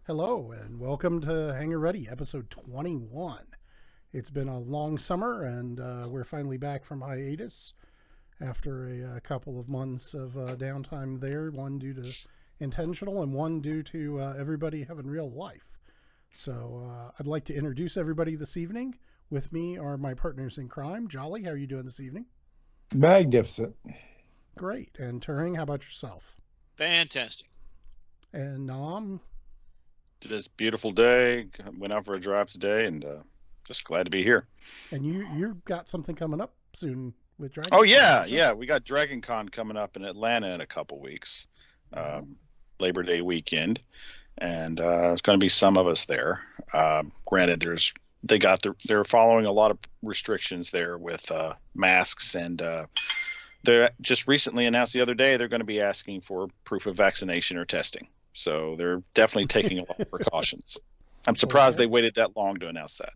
Hello, and welcome to HangarReady, episode 21. It's been a long summer, and we're finally back from hiatus after a couple of months of downtime there, one due to intentional and one due to everybody having real life. So I'd like to introduce everybody this evening. With me are my partners in crime. Jolly, how are you doing this evening? Magnificent. Great. And Turing, how about yourself? Fantastic. And Nam? This beautiful day. Went out for a drive today, and just glad to be here. And you got something coming up soon with Dragon. Oh yeah. We got Dragon Con coming up in Atlanta in a couple weeks, Labor Day weekend, and there's going to be some of us there. Granted, they're following a lot of restrictions there with masks, and they just recently announced the other day they're going to be asking for proof of vaccination or testing. So they're definitely taking a lot of precautions. I'm surprised they waited that long to announce that.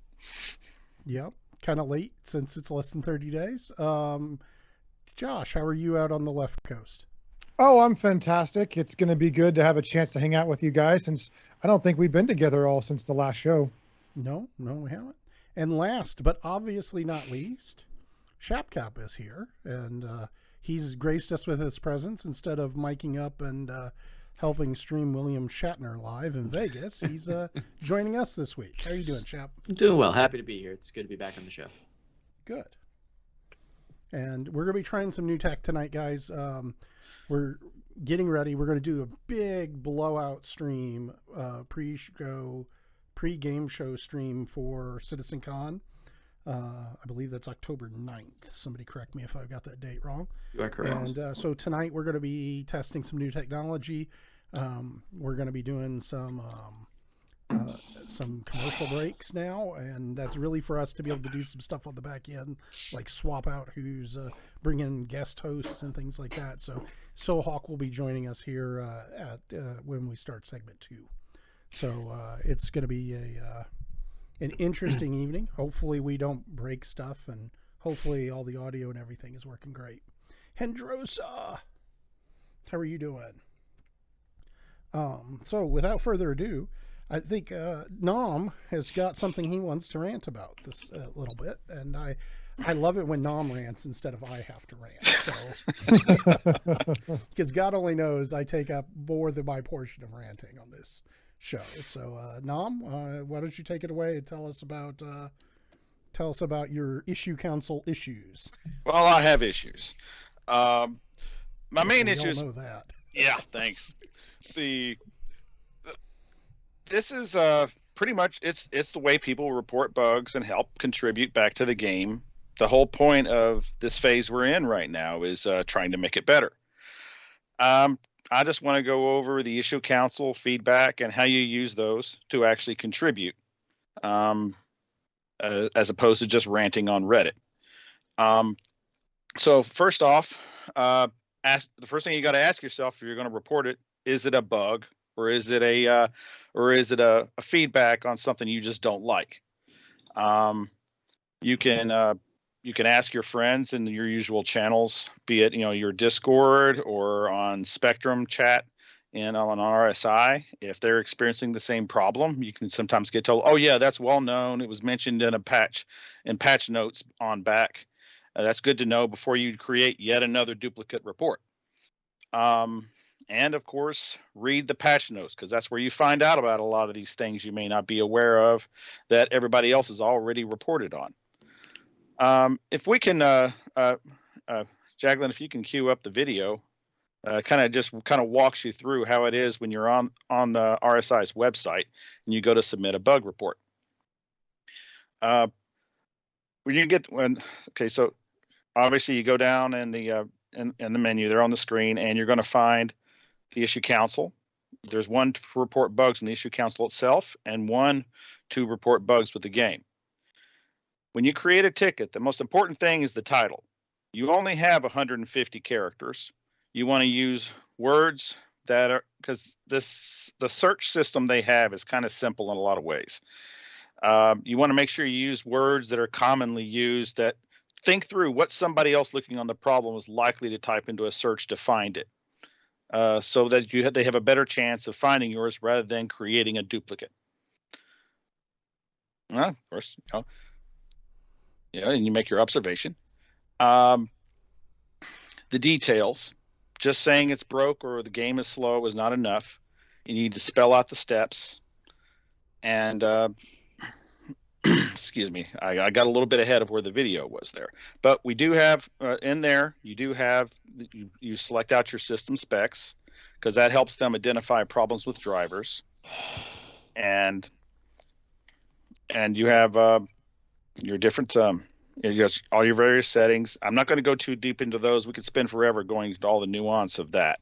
Yep, kind of late since it's less than 30 days. Josh, how are you out on the left coast? Oh, I'm fantastic. It's going to be good to have a chance to hang out with you guys since I don't think we've been together all since the last show. No, we haven't. And last, but obviously not least, Shapcap is here, and he's graced us with his presence instead of miking up and helping stream William Shatner live in Vegas. He's joining us this week. How are you doing, Shap? I'm doing well. Happy to be here. It's good to be back on the show. Good. And we're going to be trying some new tech tonight, guys. We're getting ready. We're going to do a big blowout stream, pre-game show stream for CitizenCon. I believe that's October 9th. Somebody correct me if I've got that date wrong. You are correct. And so tonight we're going to be testing some new technology. We're going to be doing some commercial breaks now, and that's really for us to be able to do some stuff on the back end, like swap out who's bringing guest hosts and things like that. So Hawk will be joining us here at when we start segment 2. So it's going to be an interesting evening. Hopefully we don't break stuff, and hopefully all the audio and everything is working great. Hendrosa, how are you doing? So without further ado, I think Nam has got something he wants to rant about this little bit, and I love it when Nam rants instead of I have to rant. So because God only knows I take up more than my portion of ranting on this show. So Nam, why don't you take it away and tell us about your issue council issues? Well, I have issues. My main issues. Know that. Yeah, thanks. This is pretty much it's the way people report bugs and help contribute back to the game. The whole point of this phase we're in right now is trying to make it better. I just want to go over the issue council feedback and how you use those to actually contribute, as opposed to just ranting on Reddit. So first off, the first thing you got to ask yourself if you're going to report it: is it a bug, or is it a feedback on something you just don't like? You can ask your friends in your usual channels, be it your Discord or on Spectrum chat and on RSI. If they're experiencing the same problem, you can sometimes get told, "Oh yeah, that's well known. It was mentioned in patch notes on back." That's good to know before you create yet another duplicate report. And of course, read the patch notes, because that's where you find out about a lot of these things you may not be aware of that everybody else has already reported on. If we can, Jacqueline, if you can cue up the video, kind of walks you through how it is when you're on the RSI's website and you go to submit a bug report. So obviously you go down in the menu there on the screen, and you're going to find the issue council. There's one to report bugs in the issue council itself, and one to report bugs with the game. When you create a ticket, the most important thing is the title. You only have 150 characters. You want to use words that are, because the search system they have is kind of simple in a lot of ways. You want to make sure you use words that are commonly used, that think through what somebody else looking on the problem is likely to type into a search to find it. so that they have a better chance of finding yours rather than creating a duplicate. Of course, and you make your observation. The details, just saying it's broke or the game is slow is not enough. You need to spell out the steps. And excuse me, I got a little bit ahead of where the video was there. But we do have in there, you do have, you select out your system specs, because that helps them identify problems with drivers. And you have your different all your various settings. I'm not going to go too deep into those. We could spend forever going into all the nuance of that.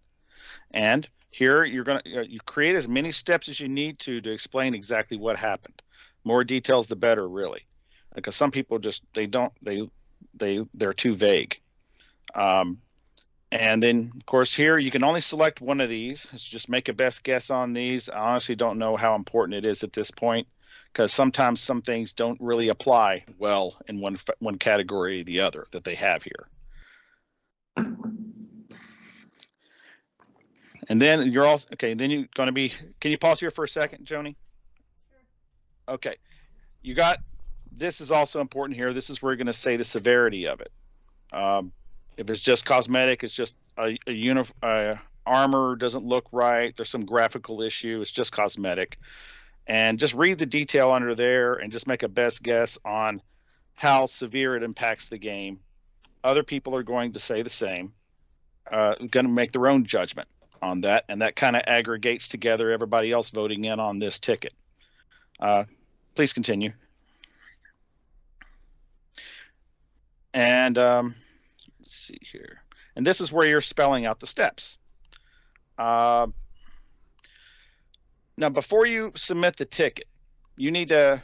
And here you're going to you create as many steps as you need to explain exactly what happened. More details the better, really, because some people just they're too vague. And then of course here you can only select one of these. Let's just make a best guess on these. I honestly don't know how important it is at this point, because sometimes some things don't really apply well in one category or the other that they have here. And then you're also okay. Then you're going to be. Can you pause here for a second, Joni? Sure. Okay. You got. This is also important here. This is where you're going to say the severity of it. If it's just cosmetic, it's just a armor doesn't look right. There's some graphical issue. It's just cosmetic. And just read the detail under there and just make a best guess on how severe it impacts the game. Other people are going to say the same, going to make their own judgment on that, and that kind of aggregates together everybody else voting in on this ticket. Please continue. And let's see here. And this is where you're spelling out the steps. Now, before you submit the ticket, you need to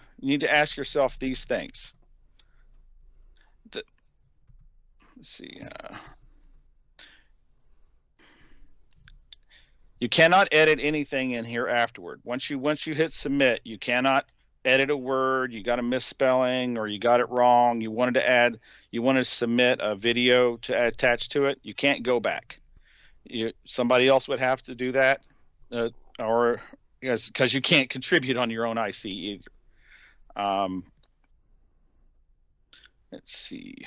ask yourself these things. Let's see. You cannot edit anything in here afterward. Once you hit submit, you cannot edit a word. You got a misspelling or you got it wrong. You wanted to submit a video to attach to it. You can't go back. Somebody else would have to do that, or because you can't contribute on your own IC either. Let's see.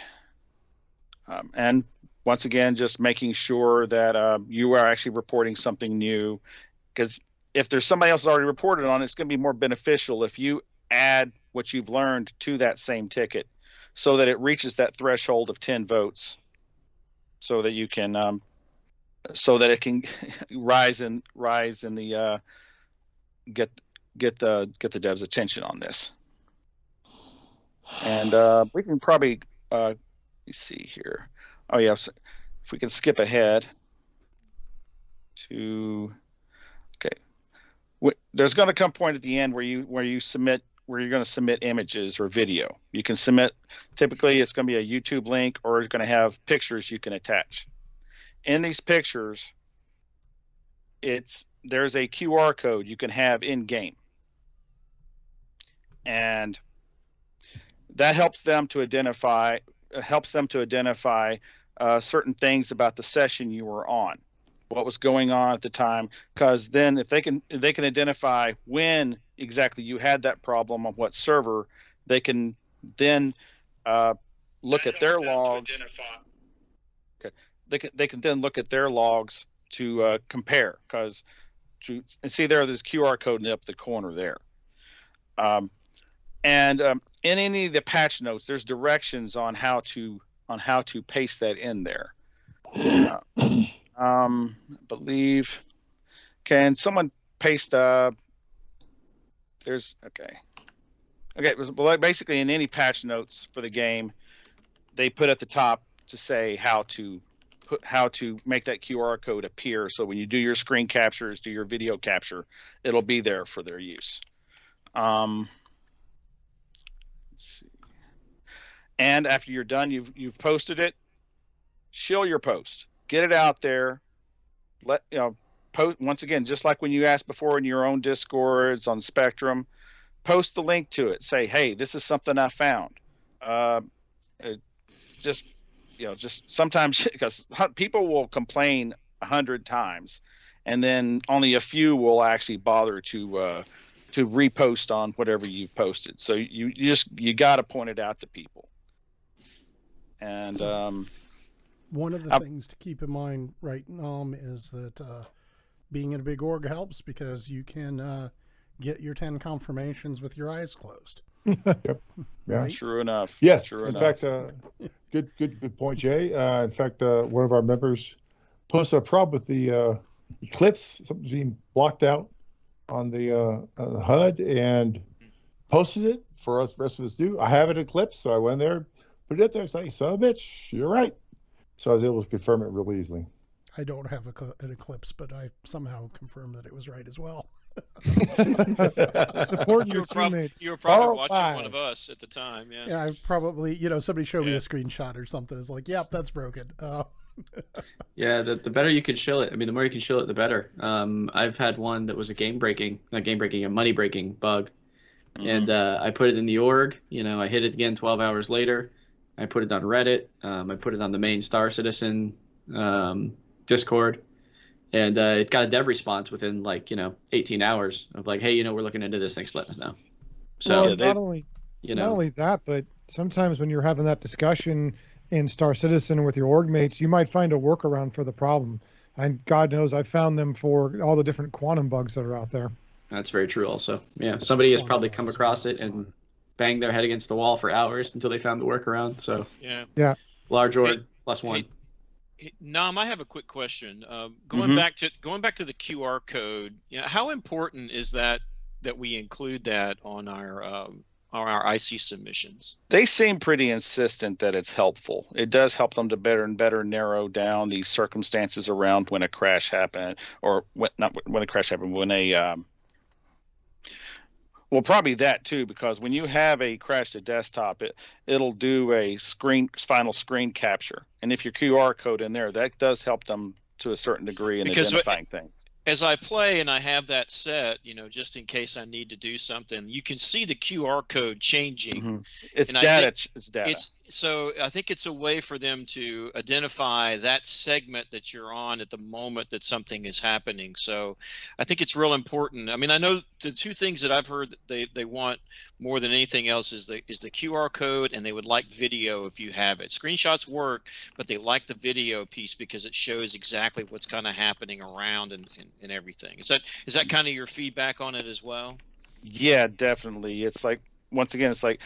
And once again, just making sure that you are actually reporting something new, because if there's somebody else already reported on it, it's going to be more beneficial if you add what you've learned to that same ticket so that it reaches that threshold of 10 votes, so that you can so that it can rise in the get the devs' attention on this. And we can probably let's see here. Oh yeah, so if we can skip ahead to there's going to come a point at the end where you're going to submit images or video. You can submit, typically it's going to be a YouTube link, or it's going to have pictures you can attach. In these pictures, there's a QR code you can have in game, and that helps them to identify certain things about the session you were on, what was going on at the time. Because then if they can identify when exactly you had that problem on what server, they can then look at their logs. They can then look at their logs to compare, and see there's QR code up the corner there. And in any of the patch notes, there's directions on how to paste that in there. I believe. Can someone paste? There's okay. Well, basically, in any patch notes for the game, they put at the top to say how to make that QR code appear. So when you do your screen captures, do your video capture, it'll be there for their use. Let's see. And after you're done, you've posted it. Shill your post. Get it out there. Post once again, just like when you asked before in your own Discords on Spectrum. Post the link to it. Say, hey, this is something I found. Just sometimes, because people will complain 100 times, and then only a few will actually bother to repost on whatever you've posted. So you got to point it out to people. And one of the things to keep in mind right now is that being in a big org helps because you can get your 10 confirmations with your eyes closed. Yep. Yeah. Right? True enough. Yes. True In enough. fact, good point, Jay. In fact, one of our members posted a problem with the Eclipse, something being blocked out on the HUD, and posted it for us, rest of us do. I have an Eclipse, so I went there, put it up there, and say, "Son of a bitch, you're right." So I was able to confirm it real easily. I don't have an Eclipse, but I somehow confirmed that it was right as well. Supporting your teammates. You were probably Oh, watching my. one of us at the time. Yeah. Yeah, I probably, somebody showed me Yeah. a screenshot or something. It's like, yep, that's broken. Yeah, the better you can shill it. I mean, the more you can shill it, the better. I've had one that was a money breaking bug. And I put it in the org. I hit it again 12 hours later. I put it on Reddit. I put it on the main Star Citizen Discord. And it got a dev response within 18 hours of like, hey, we're looking into this. Thanks for letting us know. So, Well, not only that, but sometimes when you're having that discussion in Star Citizen with your org mates, you might find a workaround for the problem. And God knows I've found them for all the different quantum bugs that are out there. that's very true also. Yeah, somebody has probably come across it and banged their head against the wall for hours until they found the workaround. So Yeah. large org plus one. Nam, I have a quick question. Going back to the QR code, how important is that we include that on our IC submissions? They seem pretty insistent that it's helpful. It does help them to better and better narrow down the circumstances around when a crash happened, or not when a crash happened, when a well, probably that too, because when you have a crash to desktop, it'll do a final screen capture, and if your QR code in there, that does help them to a certain degree in identifying things. As I play and I have that set, just in case I need to do something, you can see the QR code changing. It's And data. It's data. So I think it's a way for them to identify that segment that you're on at the moment that something is happening. So I think it's real important. I mean, I know the two things that I've heard that they want more than anything else is the QR code, and they would like video if you have it. Screenshots work, but they like the video piece because it shows exactly what's kind of happening around and everything. Is that kind of your feedback on it as well? Yeah, definitely. It's like, once again, it's like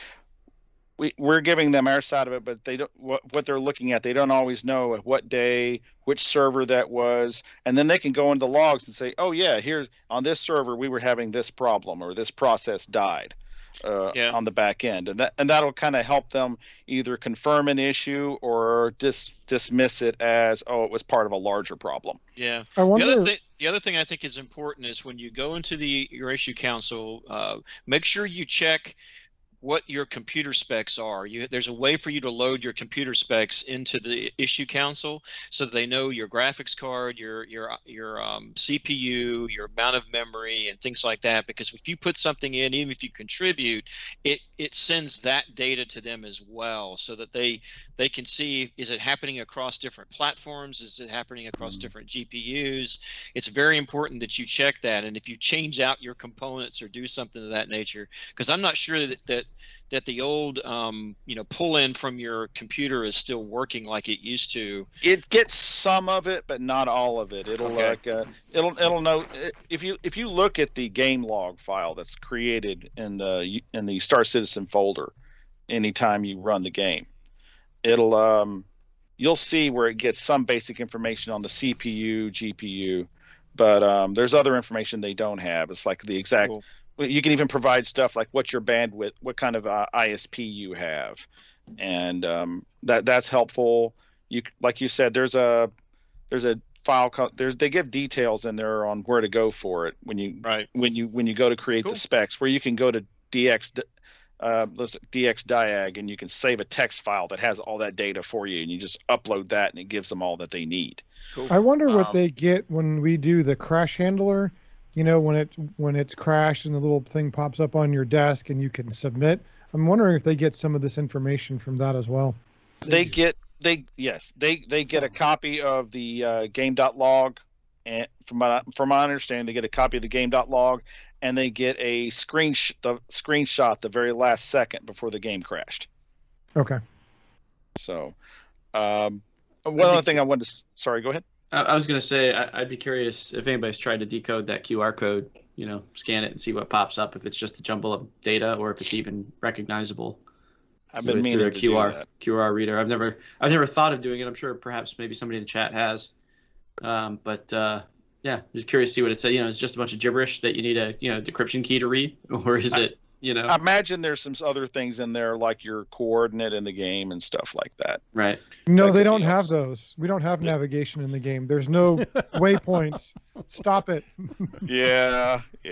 we're giving them our side of it, but they don't, what they're looking at, they don't always know at what day, which server that was, and then they can go into logs and say, oh yeah, here's on this server we were having this problem, or this process died on the back end, and that'll kind of help them either confirm an issue or dismiss it as, oh, it was part of a larger problem. Yeah. I wonder. The other thing I think is important is when you go into your issue council, make sure you check what your computer specs are. There's a way for you to load your computer specs into the issue council so that they know your graphics card, your CPU, your amount of memory, and things like that. Because if you put something in, even if you contribute, it sends that data to them as well, so that they can see, is it happening across different platforms? Is it happening across different GPUs? It's very important that you check that. And if you change out your components or do something of that nature, because I'm not sure that the old pull in from your computer is still working like it used to. It gets some of it, but not all of it. It'll it'll know if you look at the game log file that's created in the Star Citizen folder anytime you run the game. It'll you'll see where it gets some basic information on the CPU, GPU, but there's other information they don't have. It's like the exact. Cool. You can even provide stuff like what's your bandwidth, what kind of ISP you have, and that's helpful. Like you said, there's a file. They give details in there on where to go for it when you go to create the specs, where you can go to DXDiag, and you can save a text file that has all that data for you, and you just upload that, and it gives them all that they need. Cool. I wonder what they get when we do the crash handler. When it's crashed and the little thing pops up on your desk and you can submit. I'm wondering if they get some of this information from that as well. They get they get a copy of the game.log, and from my understanding, they get a copy of the game.log, and they get a screenshot the very last second before the game crashed. Okay. So, one other thing I wanted to. Sorry, go ahead. I was going to say I'd be curious if anybody's tried to decode that QR code. Scan it and see what pops up. If it's just a jumble of data, or if it's even recognizable. I've been meaning to do that. QR reader. I've never thought of doing it. I'm sure perhaps maybe somebody in the chat has. But yeah, just curious to see what it says. It's just a bunch of gibberish that you need a decryption key to read, or is it? I imagine there's some other things in there, like your coordinate in the game and stuff like that. Right. No, they don't have those. We don't have navigation in the game. There's no waypoints. Stop it. Yeah. We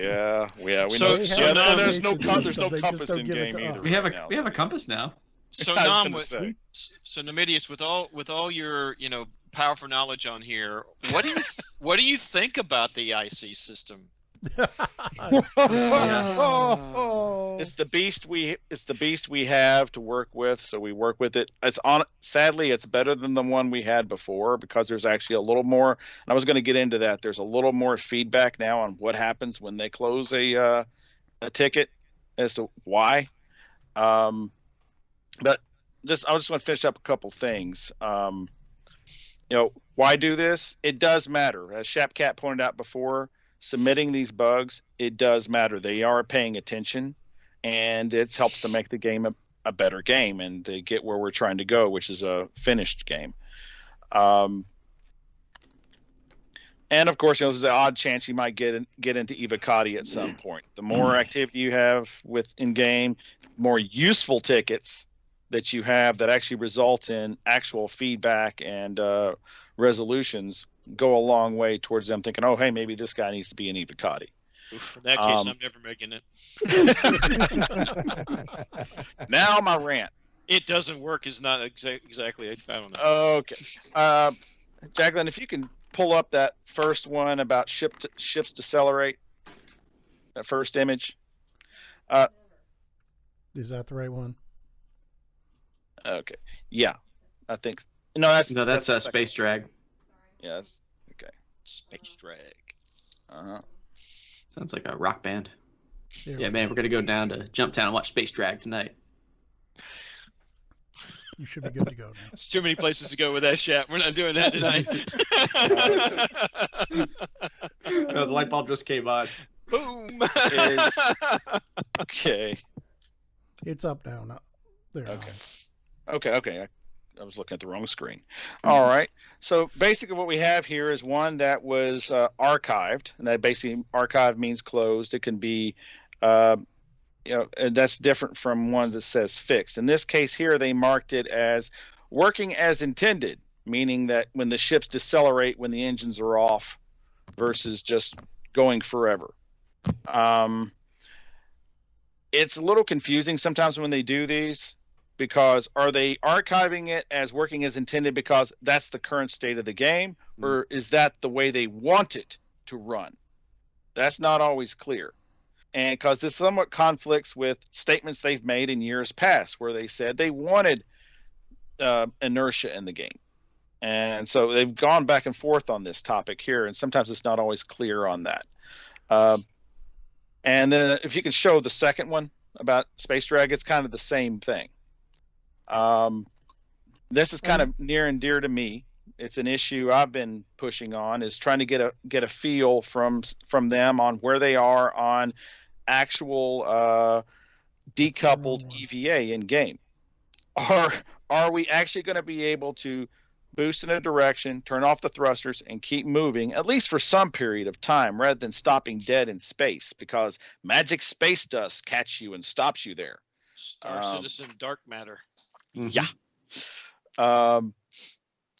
know. There's no compass in game either. We have a compass now. So Nam, Namidius, with all your powerful knowledge on here, what do you think about the IC system? It's the beast we have to work with, so we work with it. Sadly, it's better than the one we had before, because there's actually a little more, and I was going to get into that. There's a little more feedback now on what happens when they close a ticket, as to why. But I just want to finish up a couple things. Why do this? It does matter. As Shapcat pointed out before, submitting these bugs, it does matter. They are paying attention, and it helps to make the game a better game and to get where we're trying to go, which is a finished game. And of course, there's an odd chance you might get into Evocati at some point. The more activity you have in game, more useful tickets that you have that actually result in actual feedback and resolutions go a long way towards them thinking, oh, hey, maybe this guy needs to be in Evocati. In that case, I'm never making it. Now my rant. It doesn't work is not exactly. I don't know. Okay. Jacqueline, if you can pull up that first one about ships decelerate, that first image. Is that the right one? Okay. Yeah, I think. That's space drag. Yes. Okay. Space drag. Sounds like a rock band. Yeah, man, we're gonna go down to Jumptown and watch Space Drag tonight. You should be good to go now. It's too many places to go with that chat. We're not doing that tonight. The light bulb just came on. Boom. Okay. It's up now. There. Okay. I was looking at the wrong screen. All right. So basically what we have here is one that was archived, and that basically archived means closed. It can be, and that's different from one that says fixed. In this case here, they marked it as working as intended, meaning that when the ships decelerate when the engines are off versus just going forever. It's a little confusing sometimes when they do these, because are they archiving it as working as intended because that's the current state of the game, or is that the way they want it to run? That's not always clear. And because this somewhat conflicts with statements they've made in years past where they said they wanted inertia in the game. And so they've gone back and forth on this topic here, and sometimes it's not always clear on that. And then if you can show the second one about Space Drag, it's kind of the same thing. This is kind of near and dear to me. It's an issue I've been pushing on, is trying to get a feel from them on where they are on actual decoupled EVA in game. Are we actually going to be able to boost in a direction, turn off the thrusters, and keep moving, at least for some period of time, rather than stopping dead in space, because magic space dust catch you and stops you there. Star Citizen Dark Matter. Yeah.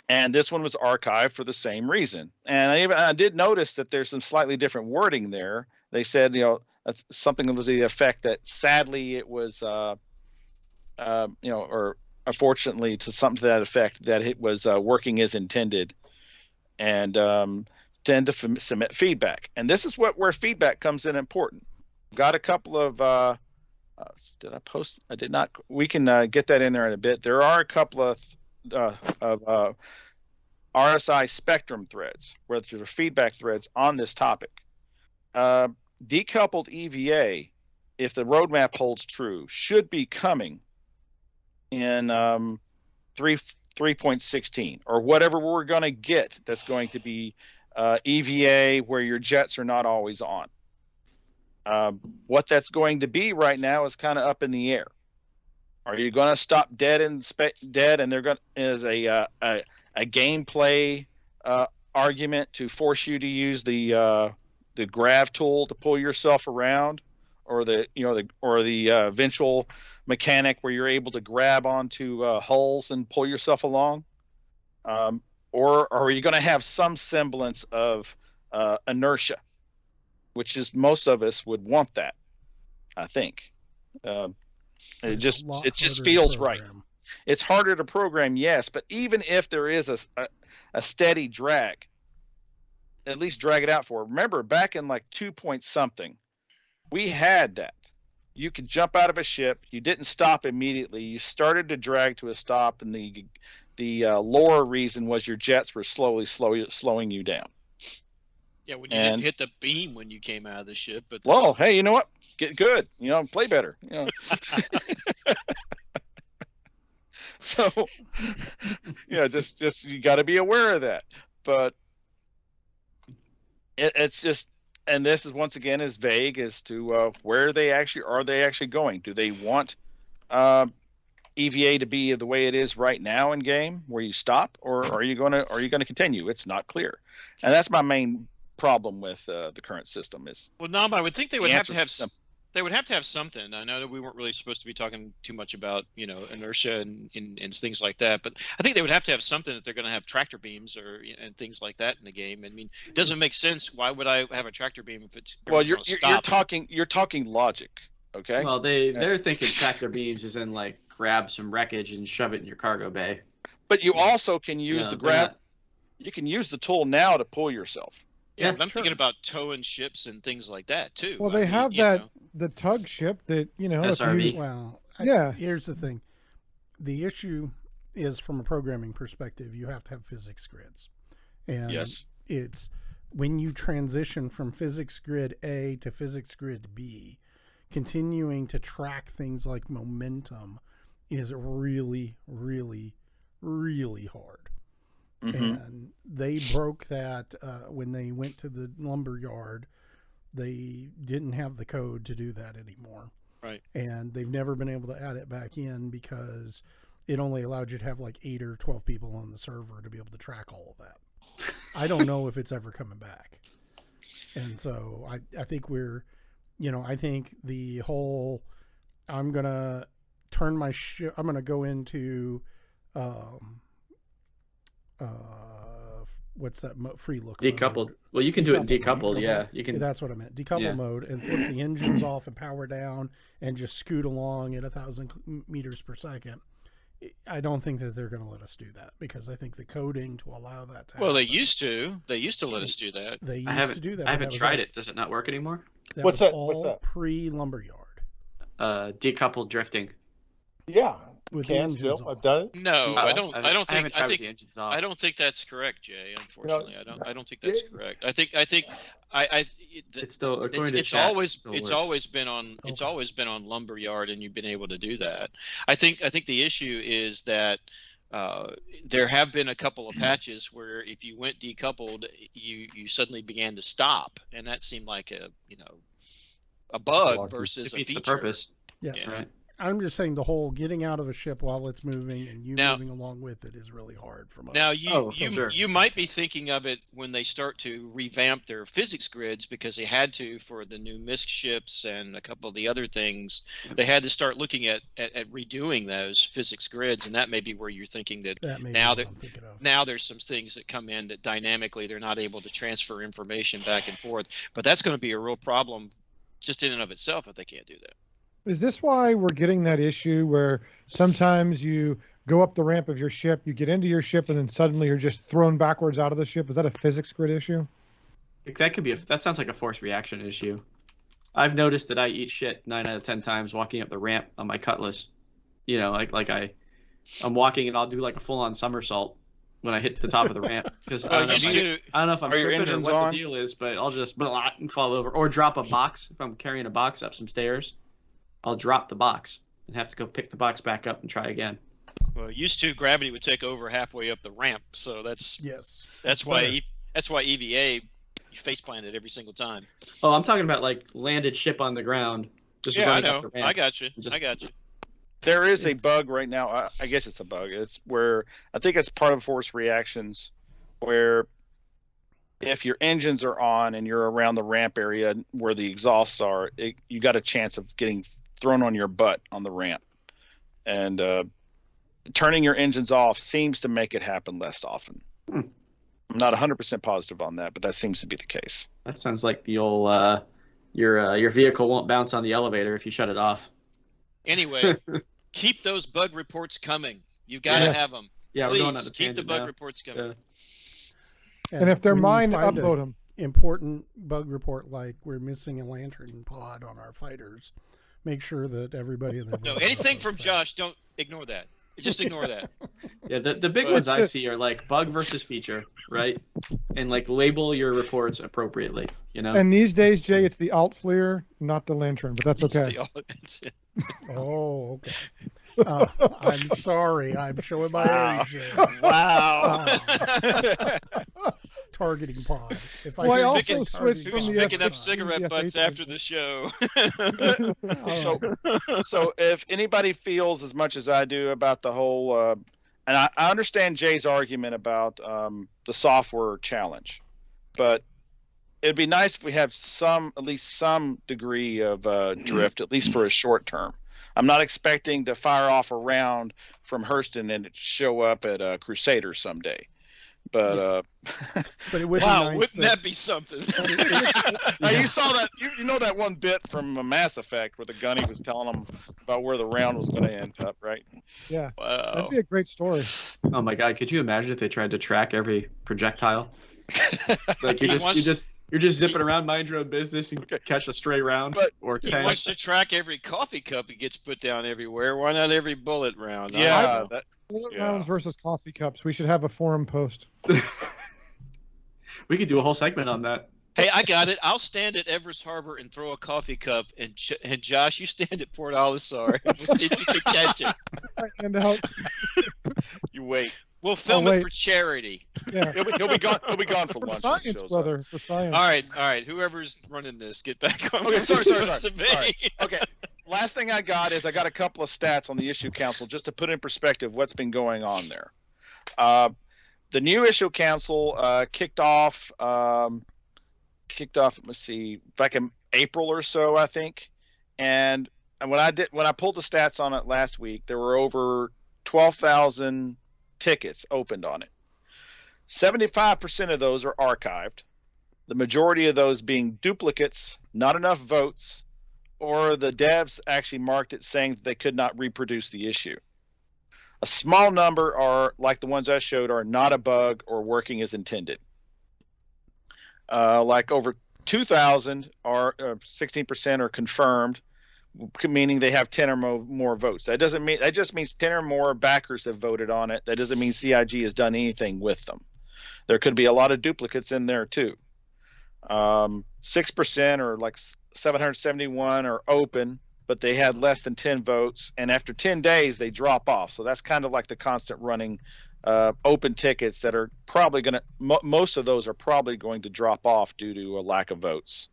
And this one was archived for the same reason. And I did notice that there's some slightly different wording there. They said, something to the effect that sadly it was, or unfortunately to something to that effect, that it was working as intended, and tend to submit feedback. And this is where feedback comes in important. Got a couple of, did I post? I did not. We can get that in there in a bit. There are a couple of RSI spectrum threads, where there are feedback threads on this topic. Decoupled EVA, if the roadmap holds true, should be coming in 3.16 or whatever we're going to get. That's going to be EVA where your jets are not always on. What that's going to be right now is kind of up in the air. Are you going to stop dead and they're going to, as a gameplay argument to force you to use the grav tool to pull yourself around, or the eventual mechanic where you're able to grab onto hulls and pull yourself along, or are you going to have some semblance of inertia, which is most of us would want that, I think. It just feels right. It's harder to program, yes, but even if there is a steady drag, at least drag it out for. Remember, back in like 2 point something, we had that. You could jump out of a ship. You didn't stop immediately. You started to drag to a stop, and the lore reason was your jets were slowing you down. Yeah, when you didn't hit the beam when you came out of the ship. But well, hey, you know what? Get good. Play better. So, just you got to be aware of that. But it's just, and this is once again as vague as to where are they actually going? Do they want EVA to be the way it is right now in game, where you stop, or are you going to continue? It's not clear, and that's my main problem with the current system. Is I would think they would have to have. They would have to have something. I know that we weren't really supposed to be talking too much about, inertia and things like that, but I think they would have to have something if they're going to have tractor beams and things like that in the game. I mean, it doesn't make sense. Why would I have a tractor beam if it's you're talking logic, okay? Well, they're thinking tractor beams is in like grab some wreckage and shove it in your cargo bay. But you also can use the grab. You can use the tool now to pull yourself. Yeah, but I'm thinking about towing ships and things like that too. Well, have the tug ship that SRV. Here's the thing: the issue is, from a programming perspective, you have to have physics grids, and it's when you transition from physics grid A to physics grid B, continuing to track things like momentum is really, really, really hard. Mm-hmm. And they broke that when they went to the lumber yard. They didn't have the code to do that anymore. Right. And they've never been able to add it back in because it only allowed you to have like 8 or 12 people on the server to be able to track all of that. I don't know if it's ever coming back. And so I think I think the whole, I'm going to turn my ship, I'm going to go into, what's that free look decoupled mode? Well, you can do it in decoupled. Yeah, you can. That's what I meant. Decouple mode, and flip the engines off and power down and just scoot along at 1,000 meters per second. I don't think that they're going to let us do that, because I think the coding to allow that to happen. They used to let us do that. They used to do that. I haven't tried it. Does it not work anymore? What's that? All pre-lumberyard. Decoupled drifting. Yeah. With the engines off. I've done it. No, I don't think. The engines off. I don't think that's correct, Jay. Unfortunately, I don't think that's correct. I think it's still according to it's chat, always been on lumberyard, and you've been able to do that. I think the issue is that there have been a couple of patches where if you went decoupled, you suddenly began to stop, and that seemed like a bug versus a feature. The purpose. Yeah. Right. I'm just saying the whole getting out of a ship while it's moving and moving along with it is really hard for most. Now you might be thinking of it when they start to revamp their physics grids, because they had to for the new MISC ships and a couple of the other things. They had to start looking at redoing those physics grids, and that may be where you're thinking that now there's some things that come in that dynamically they're not able to transfer information back and forth. But that's going to be a real problem just in and of itself if they can't do that. Is this why we're getting that issue where sometimes you go up the ramp of your ship, you get into your ship, and then suddenly you're just thrown backwards out of the ship? Is that a physics grid issue? That sounds like a force reaction issue. I've noticed that I eat shit 9 out of 10 times walking up the ramp on my Cutlass. I'm walking and I'll do like a full-on somersault when I hit the top of the ramp because I don't know if I'm Are your tripping or engines what on? the deal is, but I'll just and fall over or drop a box. If I'm carrying a box up some stairs, I'll drop the box and have to go pick the box back up and try again. Well, used to gravity would take over halfway up the ramp, so that's why EVA you face planted every single time. Oh, I'm talking about like landed ship on the ground. Just Yeah, I running know. up the ramp. I got you. I got you. There is a bug right now. I guess it's a bug. It's where I think it's part of force reactions, where if your engines are on and you're around the ramp area where the exhausts are, you got a chance of getting thrown on your butt on the ramp. And turning your engines off seems to make it happen less often. I'm not 100% positive on that, but that seems to be the case. That sounds like the old your vehicle won't bounce on the elevator if you shut it off. Anyway, keep those bug reports coming. You've got to have them. Yeah, please we're going on the keep the bug now. reports coming. And if they're when you mine, find upload a them. Important bug report like we're missing a lantern pod on our fighters. Make sure that everybody in the No, anything from Josh, don't ignore that. Just ignore that. Yeah, the big ones I see are like bug versus feature, right? And like label your reports appropriately, you know? And these days, Jay, it's the alt FLIR, not the lantern, but that's okay. Oh, okay. I'm sorry. I'm showing my age here. Wow. Targeting pod. If Well, I hear also targeting switched Who's from the picking up F6 cigarette to the butts F8 after the show? So if anybody feels as much as I do about the whole, and I understand Jay's argument about the software challenge, but it'd be nice if we have at least some degree of drift, at least for a short term. I'm not expecting to fire off a round from Hurston and it show up at Crusader someday. But but it would wow, be nice wouldn't that be something? You saw that, you know that one bit from Mass Effect where the gunny was telling them about where the round was going to end up, right? Yeah, Wow. that'd be a great story. Oh my god, could you imagine if they tried to track every projectile? Like you're just zipping around, mind your own business, and catch a stray round or He tank. wants to track every coffee cup that gets put down everywhere. Why not every bullet round? Yeah, Bullet rounds versus coffee cups. We should have a forum post. We could do a whole segment on that. Hey, I got it. I'll stand at Everest Harbor and throw a coffee cup, and Josh, you stand at Port Olisar. We'll see if you can catch it. And out. You wait. We'll film it for charity. Yeah. He'll be gone. He'll be gone for For lunch. science, brother. For science. All right. Whoever's running this, get back on. Okay, sorry. Me. Okay. Last thing I got is I got a couple of stats on the issue council just to put in perspective what's been going on there. The new issue council kicked off. Let's see, back in April or so, I think. And when I pulled the stats on it last week, there were over 12,000 tickets opened on it. 75% of those are archived. The majority of those being duplicates, not enough votes, or the devs actually marked it saying that they could not reproduce the issue. A small number are, like the ones I showed, are not a bug or working as intended. Like over 2,000 are 16% are confirmed, meaning they have 10 or more votes. That just means 10 or more backers have voted on it. That doesn't mean CIG has done anything with them. There could be a lot of duplicates in there too. 6% or like 771 are open, but they had less than 10 votes, and after 10 days they drop off. So that's kind of like the constant running open tickets that are probably going to most of those are probably going to drop off due to a lack of votes.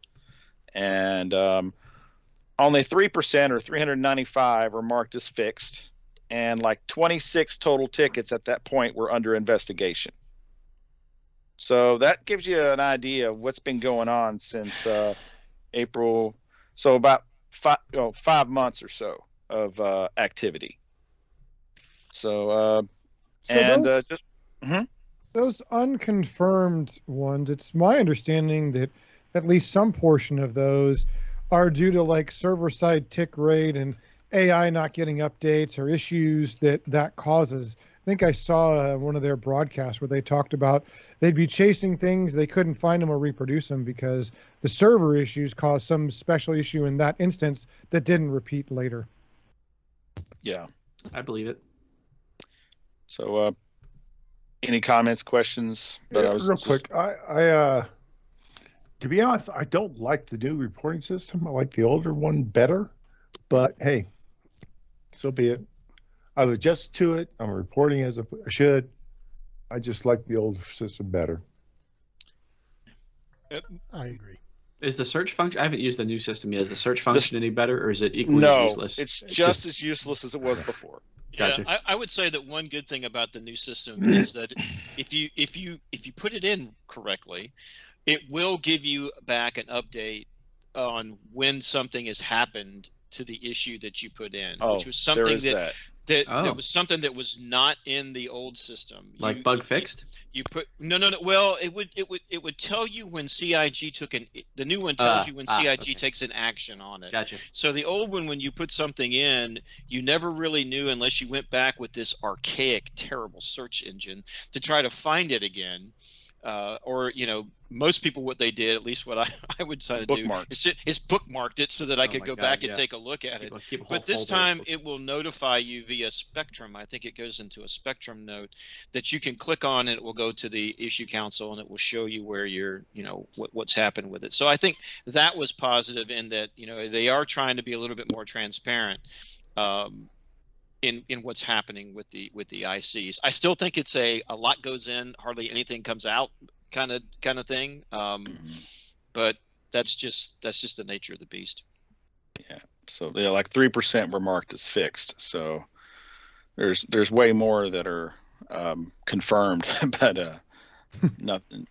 And only 3% or 395 are marked as fixed, and like 26 total tickets at that point were under investigation. So that gives you an idea of what's been going on since April. So about 5 months or so of activity. So those unconfirmed ones, it's my understanding that at least some portion of those are due to like server-side tick rate and AI not getting updates or issues that causes. I think I saw one of their broadcasts where they talked about they'd be chasing things, they couldn't find them or reproduce them because the server issues caused some special issue in that instance that didn't repeat later. Yeah, I believe it. So, any comments, questions? But Yeah, real quick, I to be honest, I don't like the new reporting system. I like the older one better. But hey, so be it. I've adjusted to it. I'm reporting as I should. I just like the old system better. I agree. Is the search function? I haven't used the new system yet. Is the search function any better, or is it equally as useless? It's just as useless as it was before. Gotcha. Yeah, I would say that one good thing about the new system is that if you put it in correctly, it will give you back an update on when something has happened to the issue that you put in, which was something that was something that was not in the old system. Like bug fixed? You put no. Well, it would tell you when CIG took the new one tells you when CIG takes an action on it. Gotcha. So the old one, when you put something in, you never really knew unless you went back with this archaic, terrible search engine to try to find it again. Or most people, what they did, at least what I would try to do, is bookmarked it so that I could go back and take a look at it. But this time it will notify you via Spectrum. I think it goes into a Spectrum note that you can click on, and it will go to the issue council, and it will show you where you're, what's happened with it. So I think that was positive in that, they are trying to be a little bit more transparent. In what's happening with the ICs. I still think it's a lot goes in, hardly anything comes out kind of thing. But that's just the nature of the beast. Yeah. So like 3% were marked as fixed. So there's way more that are confirmed, but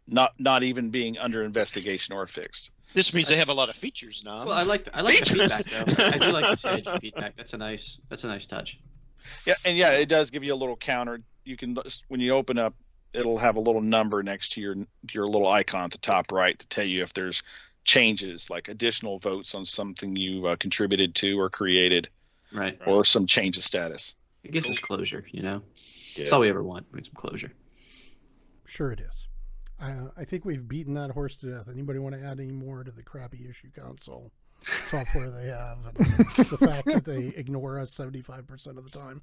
not even being under investigation or fixed. This means they have a lot of features now. Well, I like the feedback though. I do like the CIG feedback. That's a nice touch. Yeah, and it does give you a little counter. You can, when you open up, it'll have a little number next to your little icon at the top right to tell you if there's changes, like additional votes on something you contributed to or created, right, or some change of status. It gives us closure, That's all we ever want. We need some closure. Sure it is. I think we've beaten that horse to death. Anybody want to add any more to the crappy issue console software they have, and the fact that they ignore us 75% of the time?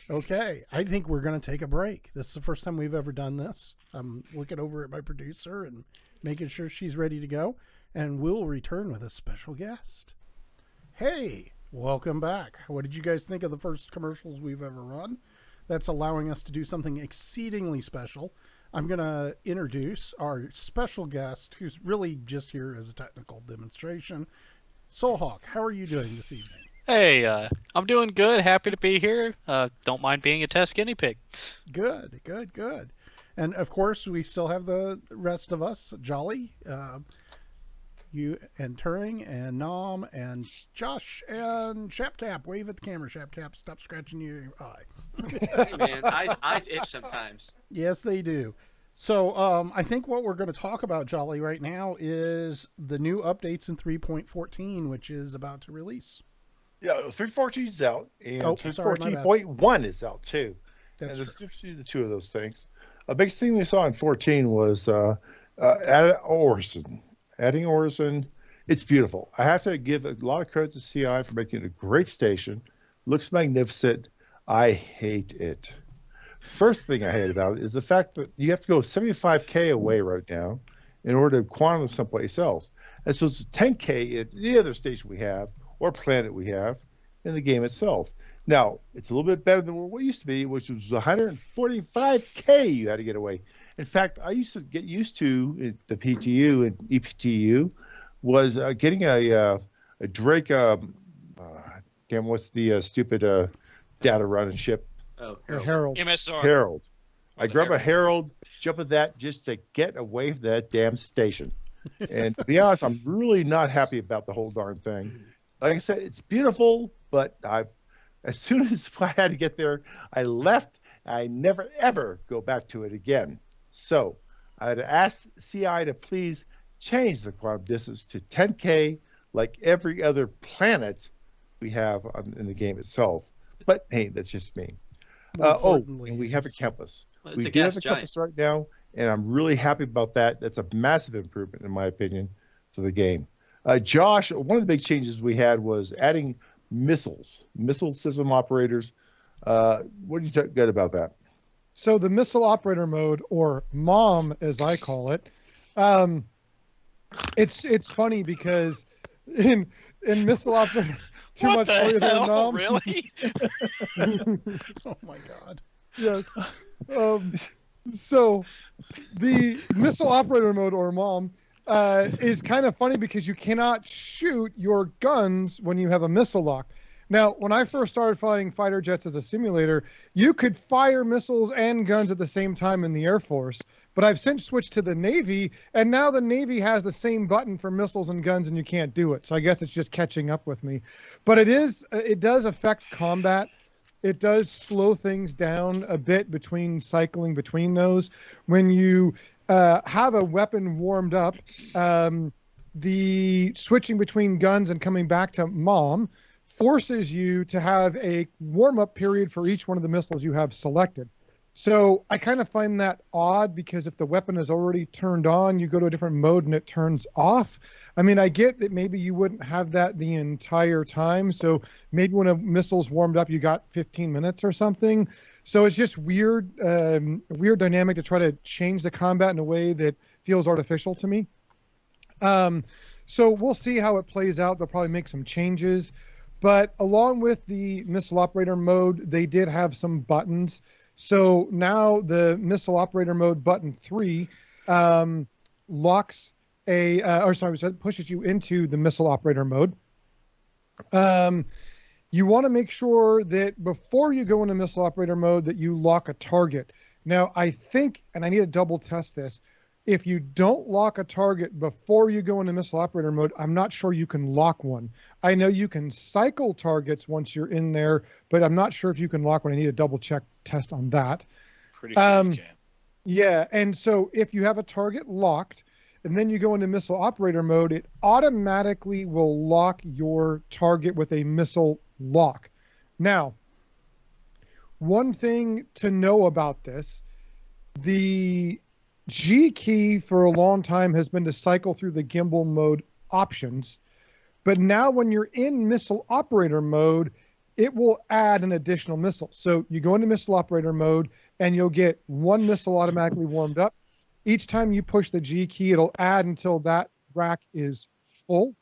Okay, I think we're going to take a break. This is the first time we've ever done this. I'm looking over at my producer and making sure she's ready to go, and we'll return with a special guest. Hey, welcome back. What did you guys think of the first commercials we've ever run? That's allowing us to do something exceedingly special. I'm going to introduce our special guest, who's really just here as a technical demonstration. Soulhawk, how are you doing this evening? Hey, I'm doing good. Happy to be here. Don't mind being a test guinea pig. Good. And, of course, we still have the rest of us, Jolly, you and Turing and Nom and Josh and Shapcap. Wave at the camera, Shapcap. Stop scratching your eye. Hey, man, eyes itch sometimes. Yes, they do. So I think what we're going to talk about, Jolly, right now is the new updates in 3.14, which is about to release. Yeah, 3.14 is out, and 3.14.1 is out too. That's and there's the two of those things. A big thing we saw in 14 was adding Orison. It's beautiful. I have to give a lot of credit to CI for making it a great station. Looks magnificent. I hate it. First thing I hate about it is the fact that you have to go 75K away right now in order to quantum someplace else. As opposed to 10K at any other station we have or planet we have in the game itself. Now, it's a little bit better than what it used to be, which was 145K you had to get away. In fact, I used to get used to the PTU and EPTU was getting a Drake, what's the stupid data running ship? Oh, Herald. MSR. Herald. I grab a Herald, jump at that just to get away from that damn station. And to be honest, I'm really not happy about the whole darn thing. Like I said, it's beautiful, but as soon as I had to get there, I left. I never, ever go back to it again. So I had asked CI to please change the quantum distance to 10K like every other planet we have in the game itself. But hey, that's just me. And we have a compass. Well, we do have a compass right now, and I'm really happy about that. That's a massive improvement, in my opinion, for the game. Josh, one of the big changes we had was adding missile system operators. What do you get about that? So the missile operator mode, or MOM as I call it, it's funny because in missile operator, too What much the for you there, hell? Nom. Really? Oh my God. Yes. So the missile operator mode, or MOM, is kind of funny because you cannot shoot your guns when you have a missile lock. Now, when I first started flying fighter jets as a simulator, you could fire missiles and guns at the same time in the Air Force. But I've since switched to the Navy, and now the Navy has the same button for missiles and guns, and you can't do it. So I guess it's just catching up with me. But it does affect combat. It does slow things down a bit between cycling between those. When you have a weapon warmed up, the switching between guns and coming back to MOM forces you to have a warm-up period for each one of the missiles you have selected. So I kind of find that odd because if the weapon is already turned on, you go to a different mode and it turns off. I mean, I get that maybe you wouldn't have that the entire time. So maybe when a missile's warmed up, you got 15 minutes or something. So it's just weird dynamic to try to change the combat in a way that feels artificial to me. So we'll see how it plays out. They'll probably make some changes. But along with the missile operator mode, they did have some buttons. So now the missile operator mode button 3 pushes you into the missile operator mode. You want to make sure that before you go into missile operator mode that you lock a target. Now, I think, and I need to double test this, if you don't lock a target before you go into missile operator mode, I'm not sure you can lock one. I know you can cycle targets once you're in there, but I'm not sure if you can lock one. I need a double check test on that. Pretty sure you can. Yeah, and so if you have a target locked, and then you go into missile operator mode, it automatically will lock your target with a missile lock. Now, one thing to know about this, the G key for a long time has been to cycle through the gimbal mode options, but now when you're in missile operator mode, it will add an additional missile. So you go into missile operator mode and you'll get one missile automatically warmed up. Each time you push the G key, it'll add until that rack is full.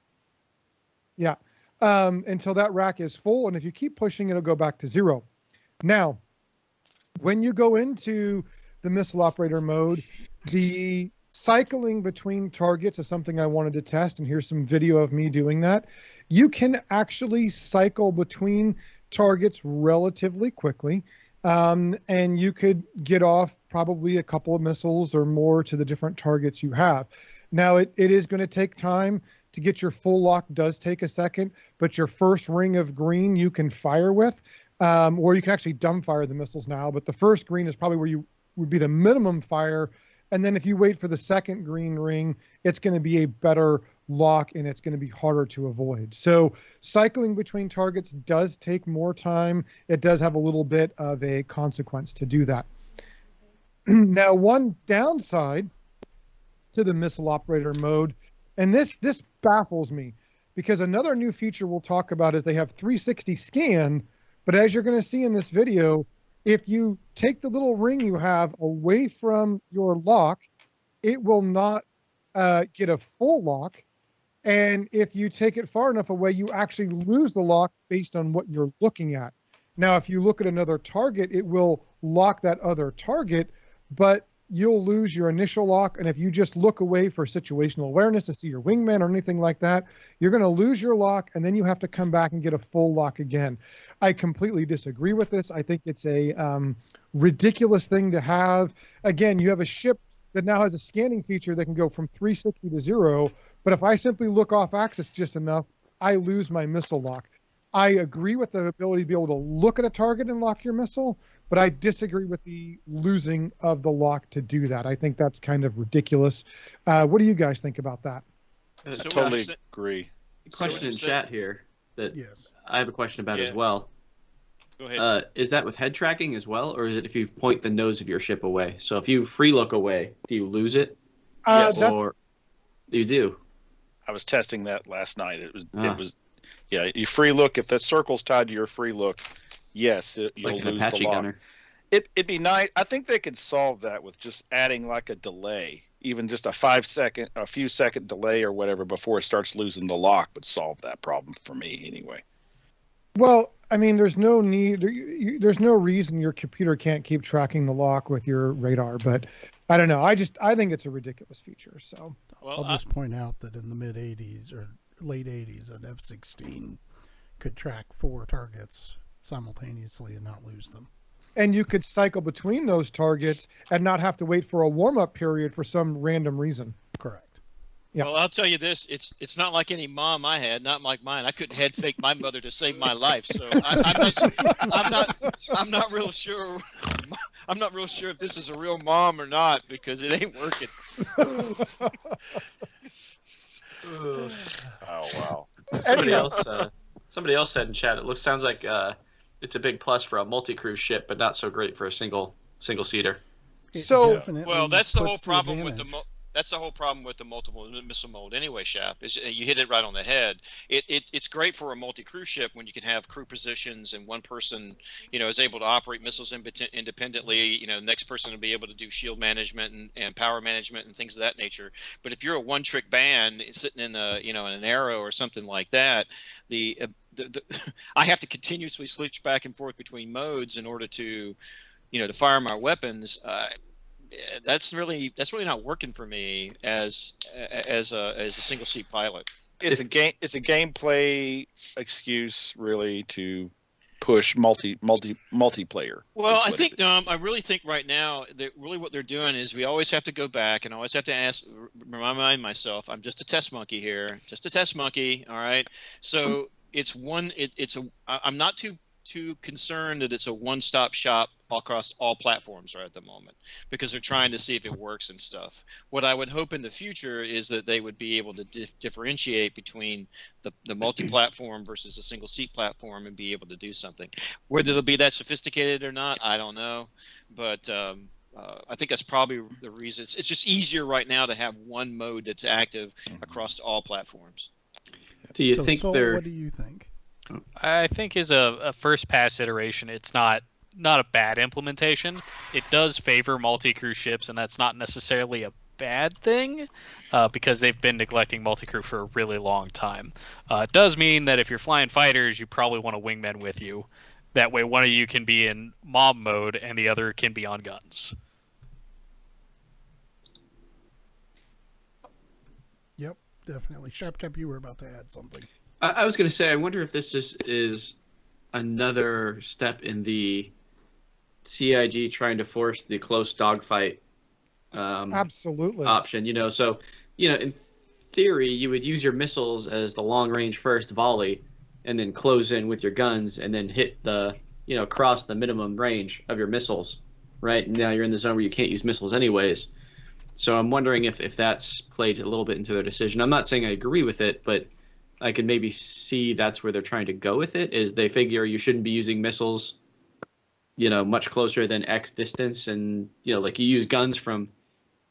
Yeah, until that rack is full. And if you keep pushing, it'll go back to 0. Now, when you go into the missile operator mode, the cycling between targets is something I wanted to test, and here's some video of me doing that. You can actually cycle between targets relatively quickly, and you could get off probably a couple of missiles or more to the different targets you have. Now, it is going to take time to get your full lock. Does take a second, but your first ring of green you can fire with, or you can actually dumbfire the missiles now, but the first green is probably where you would be the minimum fire. And then if you wait for the second green ring, it's going to be a better lock and it's going to be harder to avoid. So cycling between targets does take more time. It does have a little bit of a consequence to do that. Now, one downside to the missile operator mode, and this baffles me, because another new feature we'll talk about is they have 360 scan, but as you're going to see in this video, if you take the little ring you have away from your lock, it will not get a full lock. And if you take it far enough away, you actually lose the lock based on what you're looking at. Now, if you look at another target, it will lock that other target, but you'll lose your initial lock. And if you just look away for situational awareness to see your wingman or anything like that, you're going to lose your lock, and then you have to come back and get a full lock again. I completely disagree with this. I think it's a ridiculous thing to have. Again, you have a ship that now has a scanning feature that can go from 360 to 0, but if I simply look off axis just enough, I lose my missile lock. I agree with the ability to be able to look at a target and lock your missile, but I disagree with the losing of the lock to do that. I think that's kind of ridiculous. What do you guys think about that? I totally agree. Question in chat here that Yes. I have a question about as well. Go ahead. Is that with head tracking as well, or is it if you point the nose of your ship away? So if you free look away, do you lose it? Yes. Or you do? I was testing that last night. It was Yeah, you free look. If the circle's tied to your free look, yes, you'll like an lose Apache the lock. gunner. It'd be nice. I think they could solve that with just adding like a delay, even just a few second delay or whatever before it starts losing the lock, would solve that problem for me anyway. Well, I mean, there's no need. There's no reason your computer can't keep tracking the lock with your radar. But I don't know. I think it's a ridiculous feature. So Well, I'll just point out that in the mid 80s or late 80s, an F-16 could track 4 targets simultaneously and not lose them. And you could cycle between those targets and not have to wait for a warm-up period for some random reason. Correct. Yeah. Well, I'll tell you this: it's not like any mom I had, not like mine. I couldn't head fake my mother to save my life, so I'm not real sure. I'm not real sure if this is a real mom or not because it ain't working. Oh wow! Somebody else said in chat. Sounds like it's a big plus for a multi-crew ship, but not so great for a single seater. So, well, that's the whole problem with that's the whole problem with the multiple missile mode anyway, Shap, is you hit it right on the head. It's great for a multi-crew ship when you can have crew positions and one person, is able to operate missiles independently. The next person will be able to do shield management and power management and things of that nature. But if you're a one-trick band sitting in in an arrow or something like that, I have to continuously switch back and forth between modes in order to, to fire my weapons. That's really not working for me as a single seat pilot. It's a gameplay excuse really to push multiplayer. Well, I think I really think right now that really what they're doing is we always have to go back and always have to remind myself I'm just a test monkey here, just a test monkey. All right, so I'm not too concerned that it's a one-stop shop across all platforms right at the moment because they're trying to see if it works and stuff. What I would hope in the future is that they would be able to differentiate between the multi-platform versus a single seat platform and be able to do something. Whether they'll be that sophisticated or not, I don't know, but I think that's probably the reason. It's just easier right now to have one mode that's active across all platforms. Do you think they're? What do you think? I think is a first pass iteration. It's not a bad implementation. It does favor multi-crew ships, and that's not necessarily a bad thing because they've been neglecting multi-crew for a really long time. It does mean that if you're flying fighters, you probably want a wingman with you. That way one of you can be in mob mode and the other can be on guns. Yep, definitely. Shapcap, you were about to add something. I was going to say, I wonder if this just is another step in the CIG trying to force the close dogfight absolutely option. So in theory you would use your missiles as the long range first volley and then close in with your guns and then hit the cross the minimum range of your missiles, right? And now you're in the zone where you can't use missiles anyways. So I'm wondering if that's played a little bit into their decision. I'm not saying I agree with it, but I could maybe see that's where they're trying to go with it, is they figure you shouldn't be using missiles, much closer than X distance. And, like you use guns from,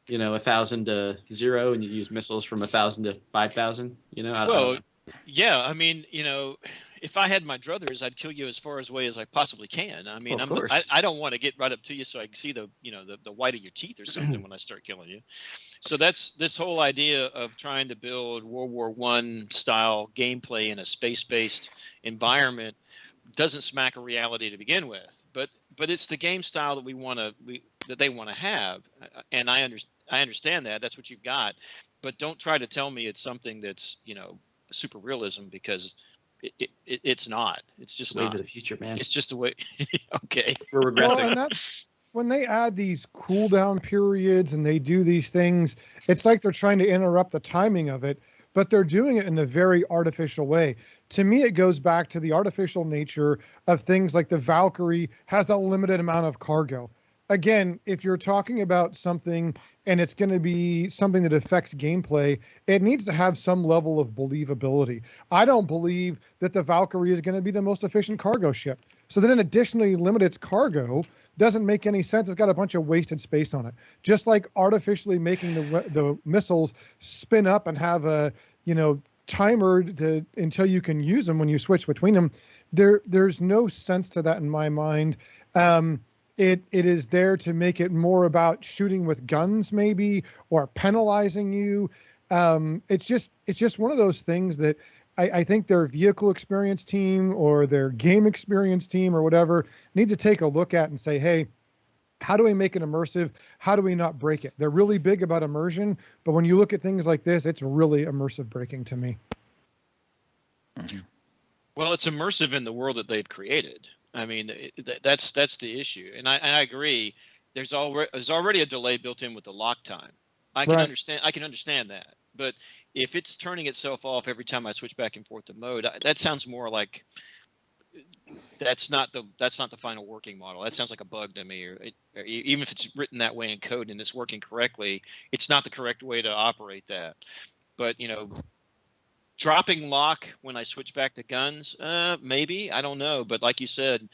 1,000 to 0 and you use missiles from 1,000 to 5,000, I don't know. Yeah. I mean, if I had my druthers, I'd kill you as far away as I possibly can. I mean, I don't want to get right up to you so I can see the white of your teeth or something when I start killing you. So that's this whole idea of trying to build World War I style gameplay in a space-based environment doesn't smack of reality to begin with. But it's the game style that that they want to have, and I understand that. That's what you've got. But don't try to tell me it's something that's super realism because it's not. It's just way not. To the future, man. It's just a way. Okay. We're regressing. Well, and that's when they add these cooldown periods and they do these things. It's like they're trying to interrupt the timing of it, but they're doing it in a very artificial way. To me, it goes back to the artificial nature of things like the Valkyrie has a limited amount of cargo. Again, if you're talking about something and it's going to be something that affects gameplay, it needs to have some level of believability. I don't believe that the Valkyrie is going to be the most efficient cargo ship. So then additionally limit its cargo doesn't make any sense. It's got a bunch of wasted space on it. Just like artificially making the missiles spin up and have a, timered until you can use them when you switch between them. There's no sense to that in my mind. It is there to make it more about shooting with guns, maybe, or penalizing you. It's just one of those things that I think their vehicle experience team or their game experience team or whatever needs to take a look at and say, hey, how do we make it immersive? How do we not break it? They're really big about immersion, but when you look at things like this, it's really immersive breaking to me. Well, it's immersive in the world that they've created. I mean, that's the issue, and I agree. There's already a delay built in with the lock time. I can understand that, but if it's turning itself off every time I switch back and forth to mode, that sounds more like that's not the final working model. That sounds like a bug to me, or even if it's written that way in code and it's working correctly, it's not the correct way to operate that. But dropping lock when I switch back to guns, maybe, I don't know. But like you said,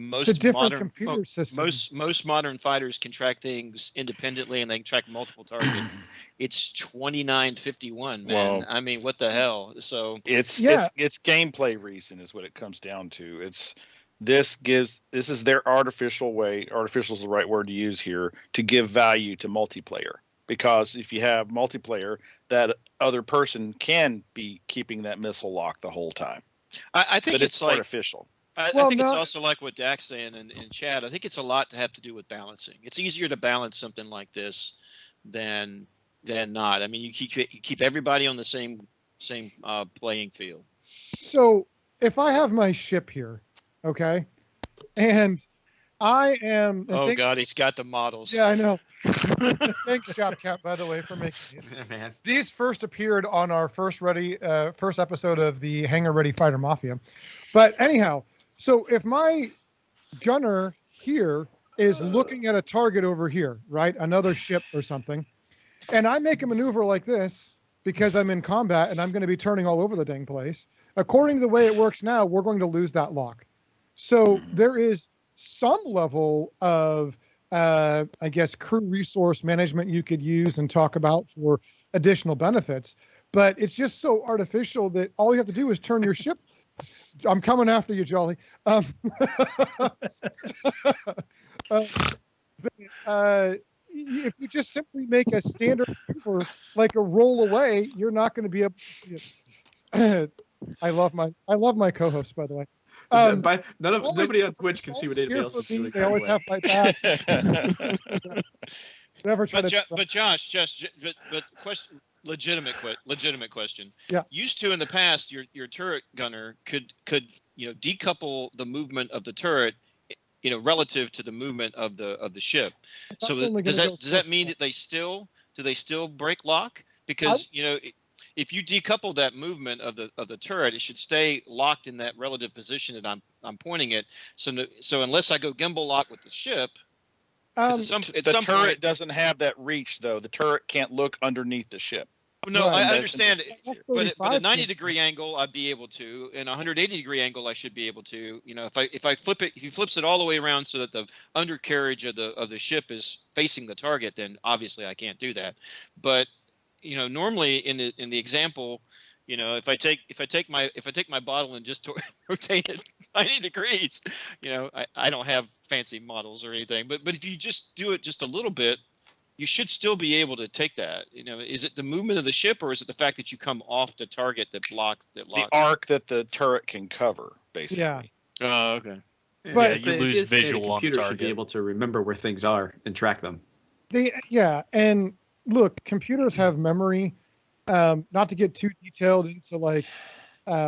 it's a different computer system. Most modern fighters can track things independently, and they can track multiple targets. It's 2951, man. Well, I mean, what the hell? So it's gameplay reason is what it comes down to. This is their artificial way. Artificial is the right word to use here, to give value to multiplayer. Because if you have multiplayer, that other person can be keeping that missile locked the whole time. I think it's like artificial. I think it's also like what Dak's saying in chat. I think it's a lot to have to do with balancing. It's easier to balance something like this than not. I mean, you keep everybody on the same playing field. So if I have my ship here, okay, and I am. Oh God, he's got the models. Yeah, I know. Thanks, Shopcat, by the way, for making these. Man. These first appeared on our first episode of the HangarReady Fighter Mafia. But anyhow, so if my gunner here is looking at a target over here, right, another ship or something, and I make a maneuver like this because I'm in combat and I'm going to be turning all over the dang place. According to the way it works now, we're going to lose that lock. So there is some level of, I guess, crew resource management you could use and talk about for additional benefits. But it's just so artificial that all you have to do is turn your ship. I'm coming after you, Jolly. If you just simply make a standard maneuver, like a roll away, you're not going to be able to see it. I love my co-host, by the way. Nobody on Twitch can see what anybody else is doing. They always have my back. Never try but Josh, question. Legitimate question. Yeah. Used to in the past, your turret gunner could decouple the movement of the turret, relative to the movement of the ship. So does that mean that they still break lock? Because if you decouple that movement of the turret, it should stay locked in that relative position that I'm pointing it. So unless I go gimbal lock with the ship. The turret doesn't have that reach, though. The turret can't look underneath the ship. No, I understand it, but at a 90-degree angle, I'd be able to. In a 180-degree angle, I should be able to. If I flip it, if he flips it all the way around so that the undercarriage of the ship is facing the target, then obviously I can't do that. But normally in the example, if I take my bottle and just rotate it 90 degrees, I don't have fancy models or anything, but if you just do it just a little bit, you should still be able to take that. Is it the movement of the ship, or is it the fact that you come off the target that blocks the arc that the turret can cover, basically? Yeah. Oh, okay. But you lose visual on the target. Should be able to remember where things are and track them. And look, computers have memory. Not to get too detailed into like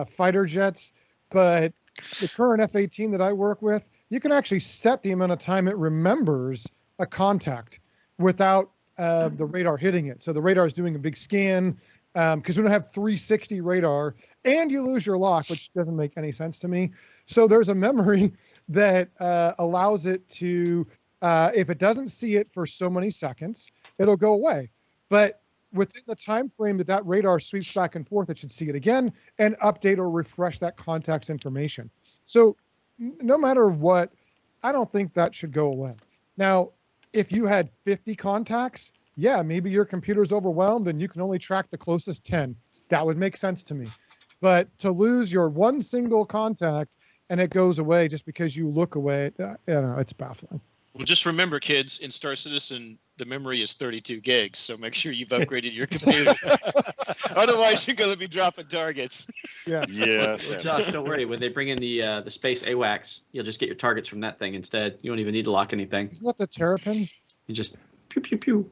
fighter jets, but the current F-18 that I work with, you can actually set the amount of time it remembers a contact without the radar hitting it. So the radar is doing a big scan because we don't have 360 radar, and you lose your lock, which doesn't make any sense to me. So there's a memory that allows it to, if it doesn't see it for so many seconds, it'll go away. But within the time frame that radar sweeps back and forth, it should see it again and update or refresh that contact's information. So no matter what, I don't think that should go away. Now, if you had 50 contacts, yeah, maybe your computer's overwhelmed and you can only track the closest 10. That would make sense to me. But to lose your one single contact and it goes away just because you look away, it's baffling. Well, just remember, kids, in Star Citizen, the memory is 32 gigs, so make sure you've upgraded your computer. Otherwise, you're going to be dropping targets. Yeah. Yes. Well, Josh, don't worry. When they bring in the space AWACS, you'll just get your targets from that thing instead. You don't even need to lock anything. Isn't that the Terrapin? You just pew pew pew.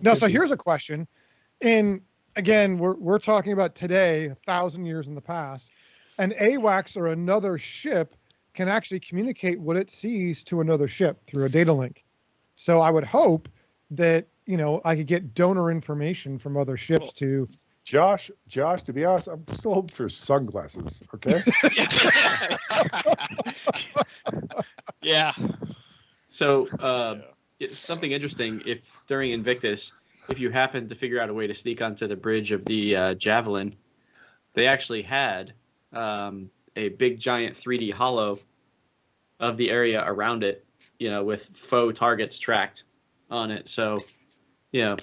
No, so here's a question. Again, we're talking about today, 1,000 years in the past. An AWACS or another ship can actually communicate what it sees to another ship through a data link. So I would hope that, I could get donor information from other ships to... Josh, to be honest, I'm still hoping for sunglasses, okay? Yeah. So it's something interesting, if during Invictus, if you happen to figure out a way to sneak onto the bridge of the Javelin, they actually had a big giant 3D holo of the area around it, with faux targets tracked on it. So, I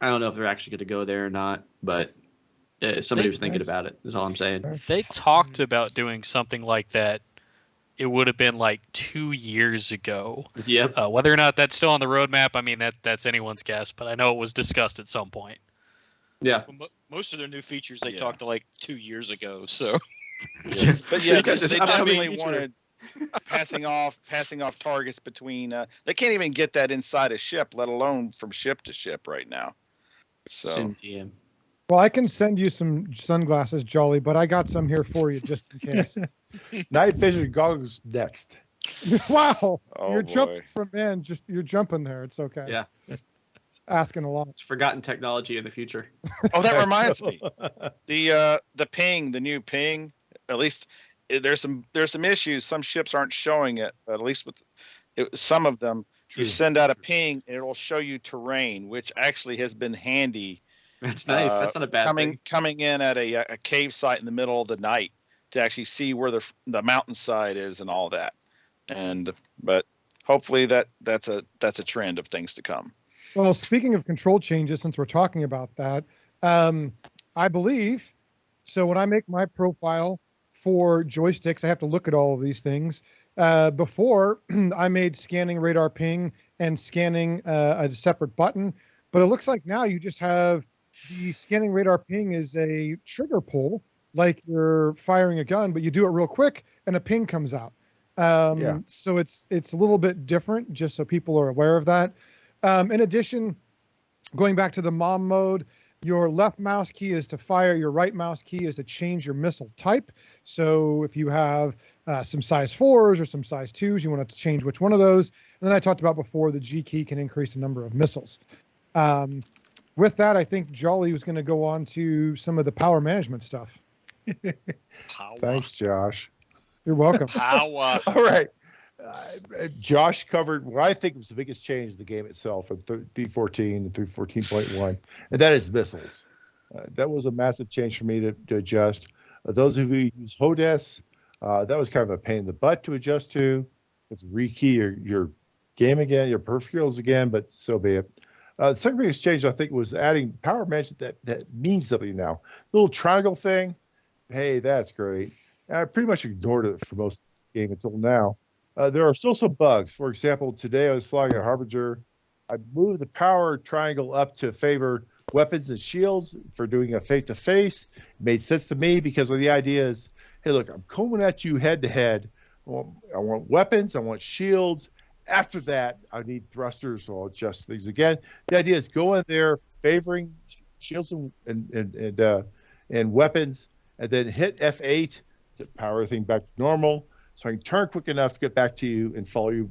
don't know if they're actually going to go there or not, but somebody was thinking about it, is all I'm saying. They talked about doing something like that. It would have been like 2 years ago. Yep. Whether or not that's still on the roadmap, I mean, that's anyone's guess, but I know it was discussed at some point. Yeah. Well, most of their new features they talked like 2 years ago, so. Yes. But yeah, they definitely wanted passing off targets between. They can't even get that inside a ship, let alone from ship to ship right now. So. Soon TM. Well, I can send you some sunglasses, Jolly, but I got some here for you just in case. Night vision goggles next. Wow. Oh, you're boy. jumping from you're jumping there. It's okay. Yeah. Asking a lot. It's forgotten technology in the future. Oh, that reminds me. The ping, the new ping. At least there's some issues. Some ships aren't showing it. At least with some of them, True. you send out a ping and it'll show you terrain, which actually has been handy. That's nice. That's not a bad thing. Coming in at a cave site in the middle of the night to actually see where the mountainside is and all that. But hopefully that's a trend of things to come. Well, speaking of control changes, since we're talking about that, I believe, so when I make my profile for joysticks, I have to look at all of these things. Before, I made scanning radar ping and scanning a separate button, but it looks like now you just have the scanning radar ping is a trigger pull, like you're firing a gun, but you do it real quick and a ping comes out. So it's a little bit different, just so people are aware of that. In addition, going back to the mom mode, your left mouse key is to fire, your right mouse key is to change your missile type. So if you have some size 4s or some size 2s, you want to change which one of those. And then I talked about before, the G key can increase the number of missiles. With that, I think Jolly was going to go on to some of the power management stuff. Thanks, Josh. You're welcome. Power. All right. Josh covered what I think was the biggest change in the game itself in 3.14 and 3.14.1, and that is missiles. That was a massive change for me to adjust. Those of you who use HODES, that was kind of a pain in the butt to adjust to. It's rekey your game again, your peripherals again, but so be it. The second biggest change, I think, was adding power management that means something now. The little triangle thing, hey, that's great. And I pretty much ignored it for most of the game until now. There are still some bugs. For example, today I was flying a Harbinger. I moved the power triangle up to favor weapons and shields for doing a face-to-face. It made sense to me because of the idea is, hey, look, I'm coming at you head-to-head. I want weapons. I want shields. After that, I need thrusters, so I'll adjust things again. The idea is go in there favoring shields and weapons, and then hit F8 to power everything back to normal, so I can turn quick enough to get back to you and follow you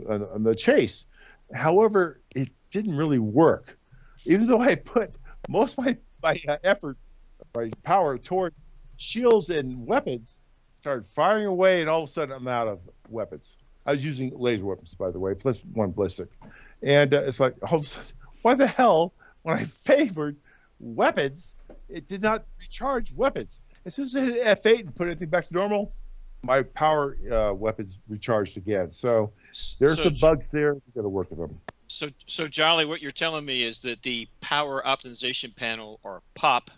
on the chase. However, it didn't really work. Even though I put most of my effort, my power towards shields and weapons, started firing away, and all of a sudden I'm out of weapons. I was using laser weapons, by the way, plus one ballistic. And it's like, all of a sudden, why the hell, when I favored weapons, it did not recharge weapons? As soon as I hit F8 and put everything back to normal, my power weapons recharged again. So there's some bugs there. We've got to work with them. So Jolly, what you're telling me is that the power optimization panel, or POP,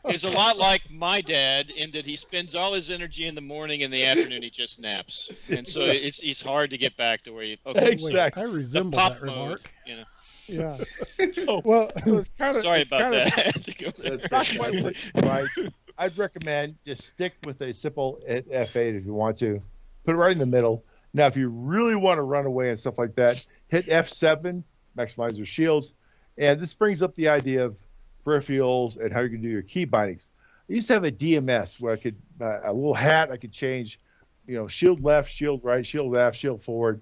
is a lot like my dad in that he spends all his energy in the morning, and the afternoon he just naps, and so it's hard to get back to where you. Okay, Exactly. I the resemble pop that mode, remark. you know. Yeah. So, Well, so it's kind of Sorry about that. I had to go there. It's not quite working right. I'd recommend just stick with a simple F8 if you want to. Put it right in the middle. Now, if you really want to run away and stuff like that, hit F7, maximize your shields. And this brings up the idea of peripherals and how you can do your key bindings. I used to have a DMS where I could, a little hat I could change, shield left, shield right, shield left, shield forward.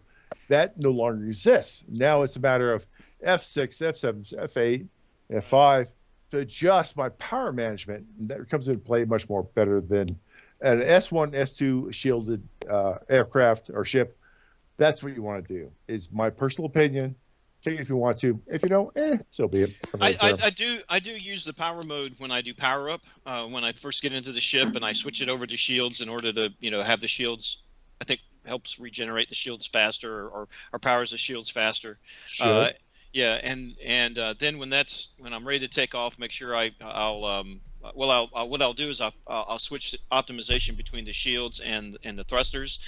That no longer exists. Now it's a matter of F6, F7, F8, F5 to adjust my power management. And that comes into play much more better than an S1, S2 shielded aircraft or ship. That's what you want to do. Is my personal opinion. Take it if you want to. If you don't, so be it. I do use the power mode when I do power up. When I first get into the ship and I switch it over to shields in order to have the shields. I think helps regenerate the shields faster or powers the shields faster. Sure. Yeah, and then when I'm ready to take off, make sure what I'll do is I'll switch the optimization between the shields and the thrusters,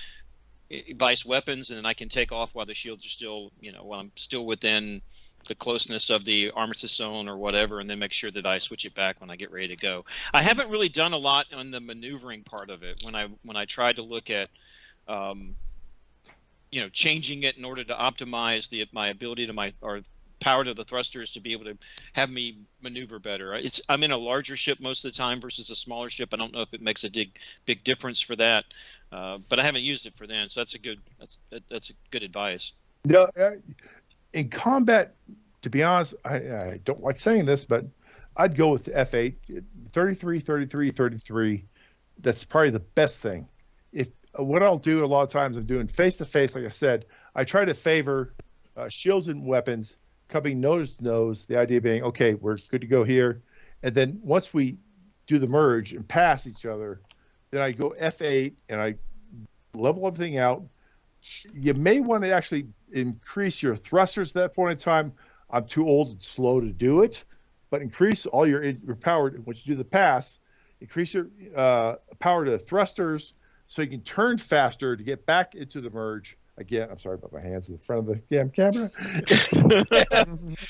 vice weapons, and then I can take off while the shields are still, while I'm still within the closeness of the armistice zone or whatever, and then make sure that I switch it back when I get ready to go. I haven't really done a lot on the maneuvering part of it when I tried to look at changing it in order to optimize my ability or power to the thrusters to be able to have me maneuver better. I'm in a larger ship most of the time versus a smaller ship. I don't know if it makes a big difference for that, but I haven't used it for that. So that's a good advice. No, in combat, to be honest, I don't like saying this, but I'd go with F8, 33, 33, 33. That's probably the best thing. What I'll do a lot of times, I'm doing face-to-face, like I said, I try to favor shields and weapons coming nose to nose, the idea being, okay, we're good to go here. And then once we do the merge and pass each other, then I go F8 and I level everything out. You may want to actually increase your thrusters at that point in time. I'm too old and slow to do it, but increase all your power once you do the pass. Increase your power to thrusters so you can turn faster to get back into the merge. Again, I'm sorry about my hands in the front of the damn camera.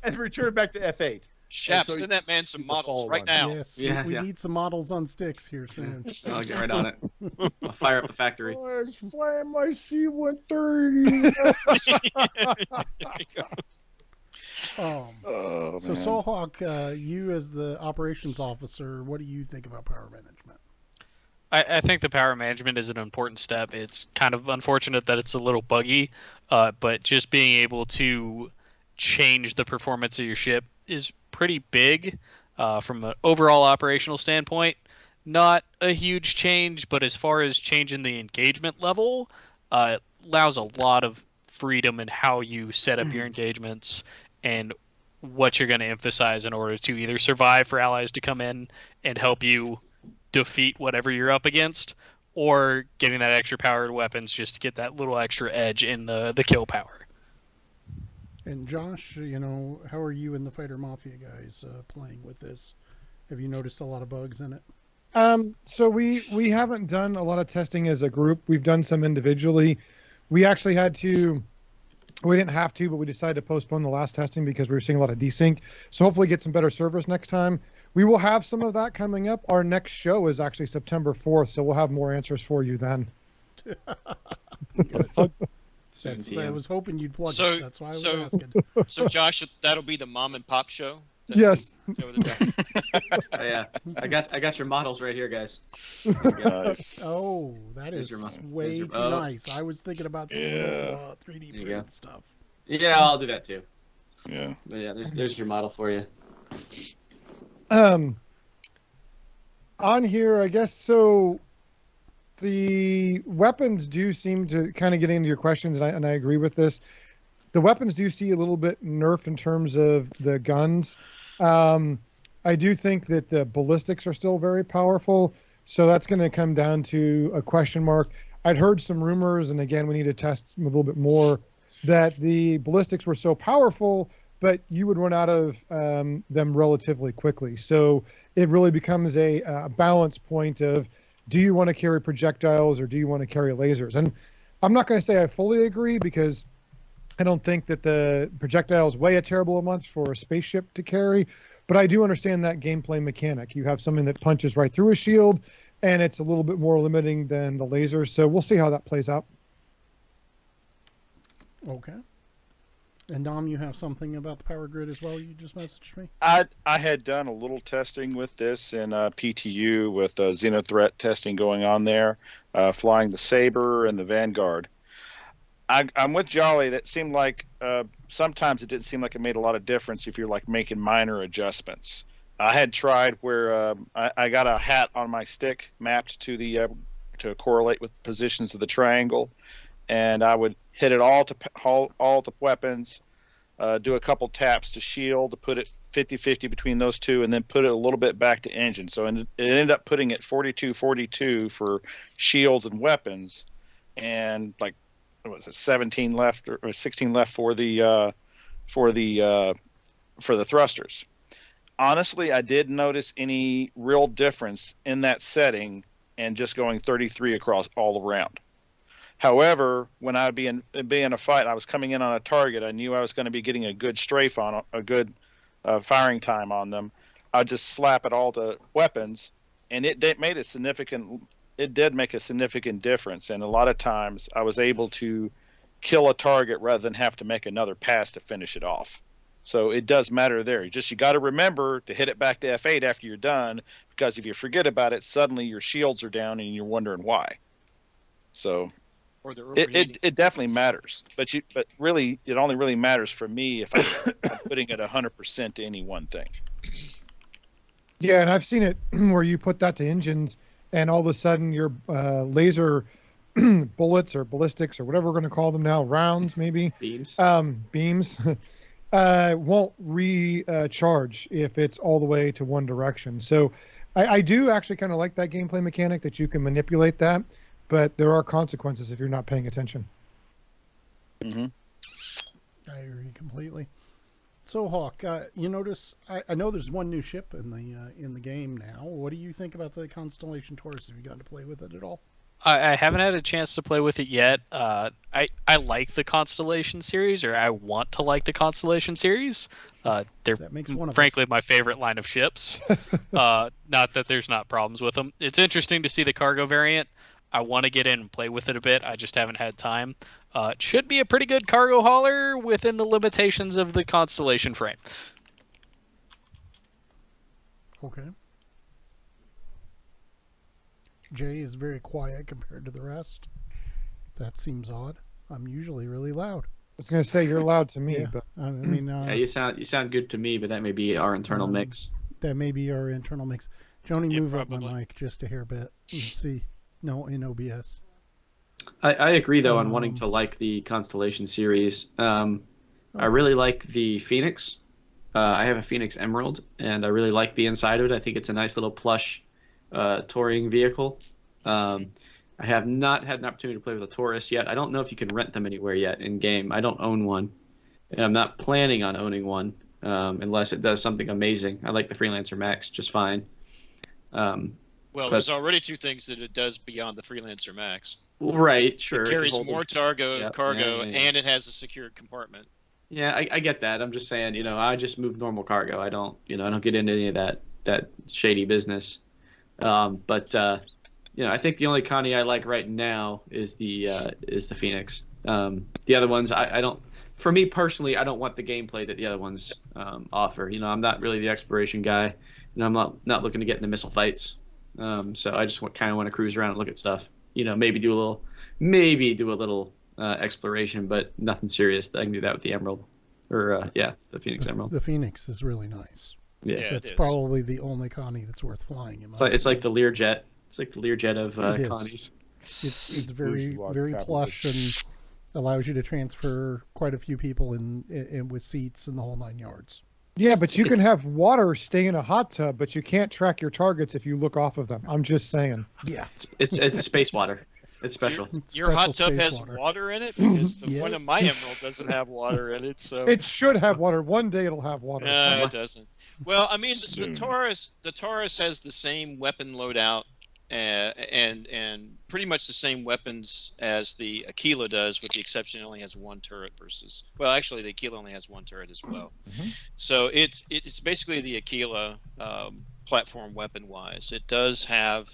and return back to F8. Shep, send that man some models right now. Yes, we need some models on sticks here soon. I'll get right on it. I'll fire up the factory. Slam my C-130. So Soulhawk, you as the operations officer, what do you think about power management? I think the power management is an important step. It's kind of unfortunate that it's a little buggy, but just being able to change the performance of your ship is pretty big from an overall operational standpoint. Not a huge change, but as far as changing the engagement level, it allows a lot of freedom in how you set up your engagements and what you're going to emphasize in order to either survive for allies to come in and help you defeat whatever you're up against, or getting that extra powered weapons just to get that little extra edge in the kill power. And Josh, how are you and the Fighter Mafia guys playing with this? Have you noticed a lot of bugs in it? So we haven't done a lot of testing as a group. We've done some individually. We actually we didn't have to, but we decided to postpone the last testing because we were seeing a lot of desync. So hopefully get some better service next time. We will have some of that coming up. Our next show is actually September 4th, so we'll have more answers for you then. I was hoping you'd plug it. That's why I was asking. So Josh, that'll be the mom and pop show? Yes. Oh, yeah. I got your models right here, guys. Nice. Oh, that is way too nice. I was thinking about some little 3D printed stuff. Yeah, I'll do that too. Yeah. But yeah, there's your model for you. On here, I guess, so the weapons do seem to kind of get into your questions, and I agree with this. The weapons do see a little bit nerfed in terms of the guns. I do think that the ballistics are still very powerful, so that's going to come down to a question mark. I'd heard some rumors, and again, we need to test a little bit more, that the ballistics were so powerful but you would run out of them relatively quickly. So it really becomes a balance point of, do you want to carry projectiles or do you want to carry lasers? And I'm not going to say I fully agree, because I don't think that the projectiles weigh a terrible amount for a spaceship to carry, but I do understand that gameplay mechanic. You have something that punches right through a shield, and it's a little bit more limiting than the lasers. So we'll see how that plays out. Okay. And Dom, you have something about the power grid as well? You just messaged me. I had done a little testing with this in PTU with Xenothreat testing going on there, flying the Saber and the Vanguard. I'm with Jolly. That seemed like sometimes it didn't seem like it made a lot of difference if you're like making minor adjustments. I had tried where I got a hat on my stick mapped to the to correlate with positions of the triangle, and I would hit it all to weapons, do a couple taps to shield to put it 50-50 between those two, and then put it a little bit back to engine. So it ended up putting it 42-42 for shields and weapons, and like, what was it, 17 left or 16 left for the thrusters. Honestly, I did notice any real difference in that setting and just going 33 across all around. However, when I'd be in a fight, I was coming in on a target, I knew I was going to be getting a good strafe on a good firing time on them. I'd just slap it all to weapons, and it did make a significant difference. And a lot of times I was able to kill a target rather than have to make another pass to finish it off. So it does matter there. You got to remember to hit it back to F8 after you're done, because if you forget about it, suddenly your shields are down and you're wondering why. So Or they're it definitely matters, but really it only really matters for me if I'm putting it 100% to any one thing. Yeah, and I've seen it where you put that to engines, and all of a sudden your laser bullets or ballistics or whatever we're going to call them now, rounds maybe, Beams. Won't recharge if it's all the way to one direction. So I do actually kind of like that gameplay mechanic, that you can manipulate that, but there are consequences if you're not paying attention. Mm-hmm. I agree completely. So Hawk, you notice I know there's one new ship in the game now. What do you think about the Constellation Taurus? Have you gotten to play with it at all? I haven't had a chance to play with it yet. I like the Constellation series, or I want to like the Constellation series. They're That makes one of frankly us. my favorite line of ships. Not that there's not problems with them. It's interesting to see the cargo variant. I want to get in and play with it a bit. I just haven't had time. It should be a pretty good cargo hauler within the limitations of the Constellation frame. Okay. Jay is very quiet compared to the rest. That seems odd. I'm usually really loud. I was going to say you're loud to me, Yeah. but I mean, Yeah, you sound good to me, but that may be our internal mix. that may be our internal mix. Joni, Yeah, move up probably. my mic just a hair bit. Let's see. No, in OBS. I agree though on wanting to like the Constellation series. I really like the Phoenix. I have a Phoenix Emerald, and I really like the inside of it. I think it's a nice little plush touring vehicle. I have not had an opportunity to play with a Taurus yet. I don't know if you can rent them anywhere yet in game. I don't own one, and I'm not planning on owning one unless it does something amazing. I like the Freelancer Max just fine. Well, there's already two things that it does beyond the Freelancer Max. Right, sure. It can carries hold more cargo, yeah, yeah. and it has a secured compartment. Yeah, I get that. I'm just saying, I just move normal cargo. I don't get into any of that shady business. But I think the only Connie I like right now is the Phoenix. The other ones, I don't. For me personally, I don't want the gameplay that the other ones offer. I'm not really the exploration guy, and I'm not looking to get into missile fights. So I just kind of want to cruise around and look at stuff. Maybe do a little exploration, but nothing serious. I can do that with the Emerald, or the Phoenix Emerald. The Phoenix is really nice. Yeah, Yeah, That's it is. probably the only Connie that's worth flying. it's like the Learjet. It's like the Learjet of It is. Connies. It's very Boost very capital. plush and allows you to transfer quite a few people in with seats and the whole 9 yards. yeah, but you can It's- have water stay in a hot tub, but you can't track your targets if you look off of them. I'm just saying. Yeah. It's a space water. It's special. It's Your hot special tub space has water. water in it, because the one in Yes. my emerald doesn't have water in it. So It should have water. One day it'll have water. it doesn't. Well, I mean, the Soon. Taurus has the same weapon loadout, and pretty much the same weapons as the Aquila does, with the exception it only has one turret versus. Well, actually, the Aquila only has one turret as well. So it's basically the Aquila platform weapon wise. It does have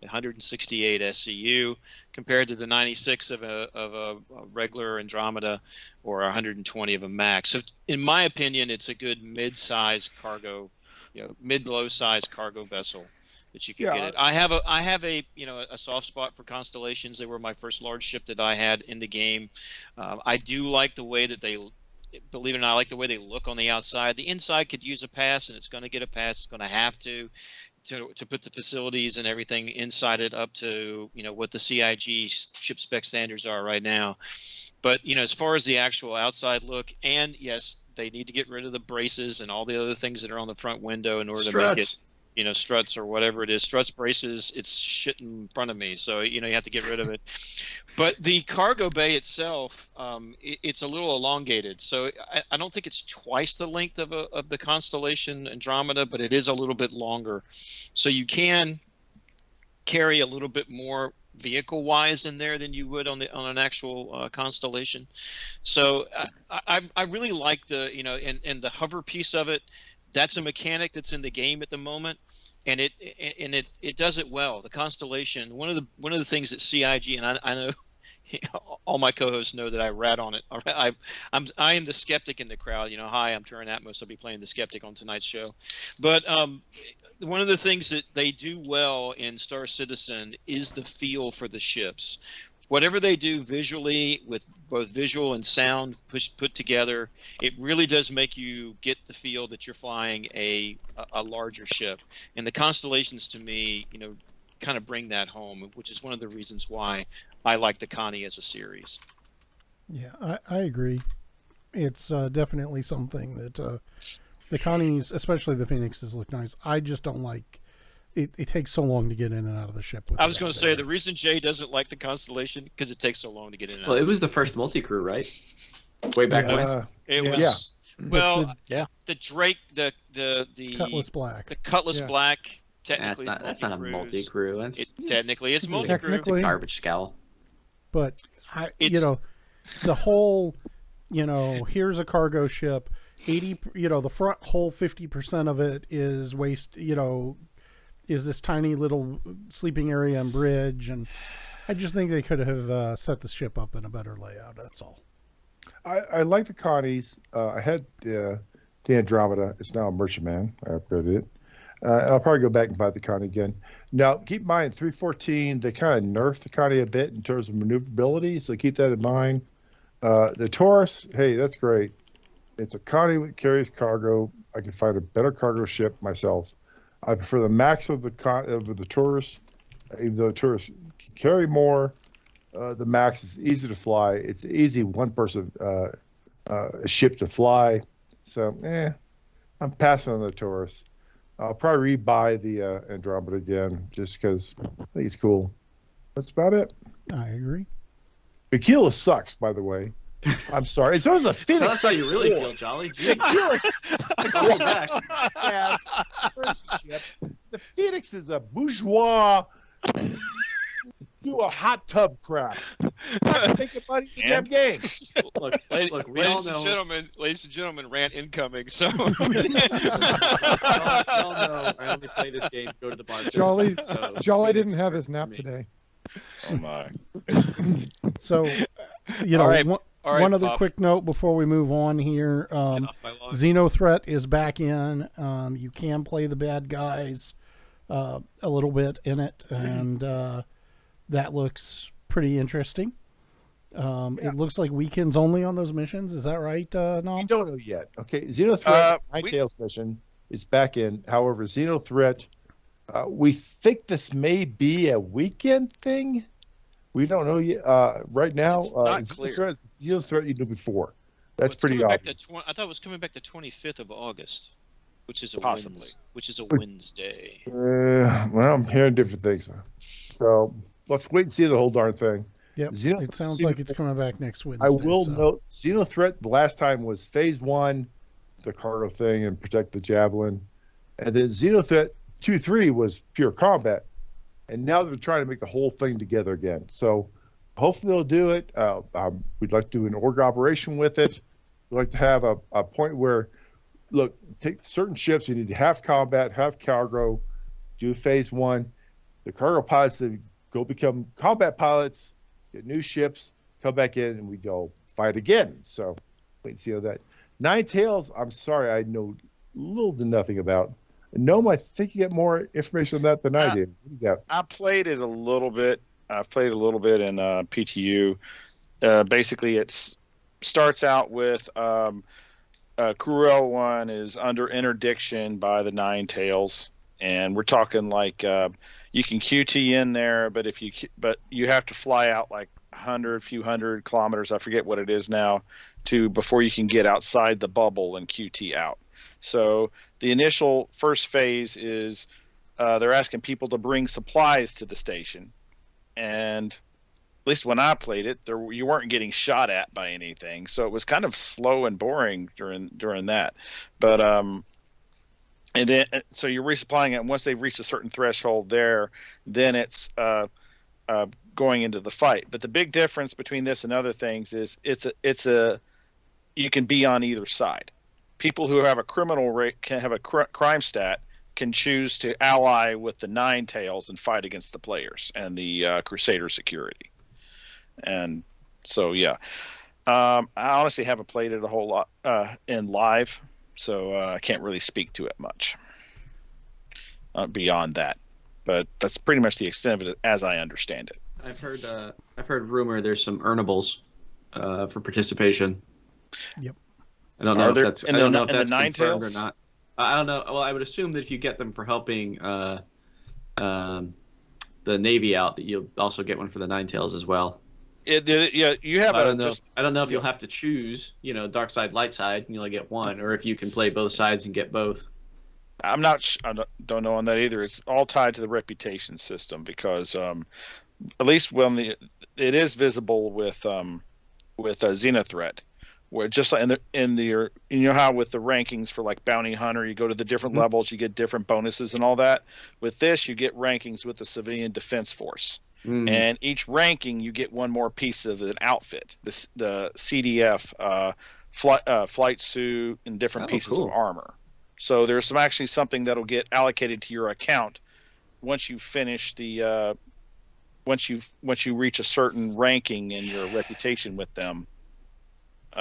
168 SCU compared to the 96 of a regular Andromeda, or 120 of a Max. So in my opinion, it's a good mid-size cargo, mid-low size cargo vessel that you can get it. I have a a soft spot for constellations. They were my first large ship that I had in the game. I do like the way that they, believe it or not, I like the way they look on the outside. The inside could use a pass, and it's going to get a pass. It's going to have to put the facilities and everything inside it up to what the CIG ship spec standards are right now. But as far as the actual outside look, and yes, they need to get rid of the braces and all the other things that are on the front window in order to make it, struts or whatever it is, struts, braces, it's shit in front of me. So, you have to get rid of it. But the cargo bay itself, it's a little elongated. So I don't think it's twice the length of the Constellation Andromeda, but it is a little bit longer. So you can carry a little bit more vehicle-wise in there than you would on an actual Constellation. So I really like the, and the hover piece of it. That's a mechanic that's in the game at the moment, and it does it well. The Constellation, one of the things that CIG, and I know all my co-hosts know that I rat on it. I am the skeptic in the crowd. Hi, I'm Turin Atmos. I'll be playing the skeptic on tonight's show. But one of the things that they do well in Star Citizen is the feel for the ships. Whatever they do visually, with both visual and sound put together, it really does make you get the feel that you're flying a larger ship. And the Constellations, to me, kind of bring that home, which is one of the reasons why I like the Connie as a series. Yeah, I agree. It's definitely something that the Connies, especially the Phoenixes, look nice. I just don't like it takes so long to get in and out of the ship. I was going to say, the reason Jay doesn't like the Constellation, because it takes so long to get in and out. Well, it was the first multi-crew, right? Way back when. It was. Well, the Drake, the Cutlass Black. The Cutlass Black. Technically, that's not a multi-crew. Technically, it's multi-crew. It's a garbage scowl. But the whole, here's a cargo ship. 80, the front whole 50% of it is waste. Is this tiny little sleeping area and bridge, and I just think they could have set the ship up in a better layout. That's all. I like the Connies. I had the Andromeda. It's now a Merchantman. I upgraded it. I'll probably go back and buy the Connie again. Now, keep in mind, 314, they kind of nerfed the Connie a bit in terms of maneuverability, so keep that in mind. The Taurus, hey, that's great. It's a Connie that carries cargo. I can find a better cargo ship myself. I prefer the Max of the Taurus, even though the Taurus can carry more. The Max is easy to fly. It's an easy one-person ship to fly. So, I'm passing on the Taurus. I'll probably rebuy the Andromeda again, just because I think it's cool. That's about it. I agree. Aquila sucks, by the way. I'm sorry. It's always a Phoenix. Tell us how you really feel, Jolly. The Phoenix is a bourgeois. Do a hot tub crap. Think about it in the damn game. Look, ladies and gentlemen, rant incoming. So y'all know I only play this game to go to the bar. Jolly didn't have his nap today. Oh my. So, one other quick note before we move on here. Xenothreat is back in. You can play the bad guys a little bit in it, and that looks pretty interesting. It looks like weekends only on those missions. Is that right, Nom? We don't know yet. Okay, Xenothreat Nighttail's mission is back in. However, Xenothreat, we think this may be a weekend thing. We don't know yet. Right now, it's not clear. Xenothreat you knew before. That's pretty obvious. I thought it was coming back the 25th of August, which is a possibly. Wednesday. Well, I'm hearing different things. So let's wait and see the whole darn thing. Yep. It sounds like it's coming back next Wednesday. I will note, Xenothreat the last time was Phase 1, the cargo thing, and protect the Javelin. And then Xenothreat 2-3 was pure combat. And now they're trying to make the whole thing together again. So hopefully they'll do it. We'd like to do an org operation with it. We'd like to have a point where, look, take certain ships, you need to have combat, have cargo, do Phase 1. The cargo pilots that go become combat pilots, get new ships, come back in, and we go fight again. So wait and see how that. Nine Tails, I'm sorry, I know little to nothing about. Gnome, I think you get more information on that than I did. What do you got? I played it a little bit. I've played a little bit in PTU. Basically, it starts out with Cruel One is under interdiction by the Nine Tails, and we're talking like you can QT in there, but you have to fly out like few hundred kilometers. I forget what it is now, before you can get outside the bubble and QT out. So the initial first phase is they're asking people to bring supplies to the station, and at least when I played it, you weren't getting shot at by anything, so it was kind of slow and boring during that. But and then so you're resupplying it, and once they've reached a certain threshold there, then it's going into the fight. But the big difference between this and other things is you can be on either side. People who have a criminal rate can have a crime stat can choose to ally with the Nine Tails and fight against the players and the Crusader security. And so, yeah, I honestly haven't played it a whole lot in live, so I can't really speak to it much beyond that. But that's pretty much the extent of it as I understand it. I've heard rumor there's some earnables for participation. Yep. I don't know if that's Nine confirmed Tails? or not. I don't know. Well, I would assume that if you get them for helping the Navy out, that you'll also get one for the Nine Tails as well. Yeah, you have. I don't know if you'll have to choose, dark side, light side, and you'll get one, or if you can play both sides and get both. I don't know on that either. It's all tied to the reputation system because at least when it is visible with Xenothreat. Where just like how with the rankings for like Bounty Hunter, you go to the different levels, you get different bonuses and all that. With this, you get rankings with the Civilian Defense Force, and each ranking you get one more piece of an outfit. The CDF flight suit and different pieces of armor. So there's something that'll get allocated to your account once you finish the once you reach a certain ranking in your reputation with them.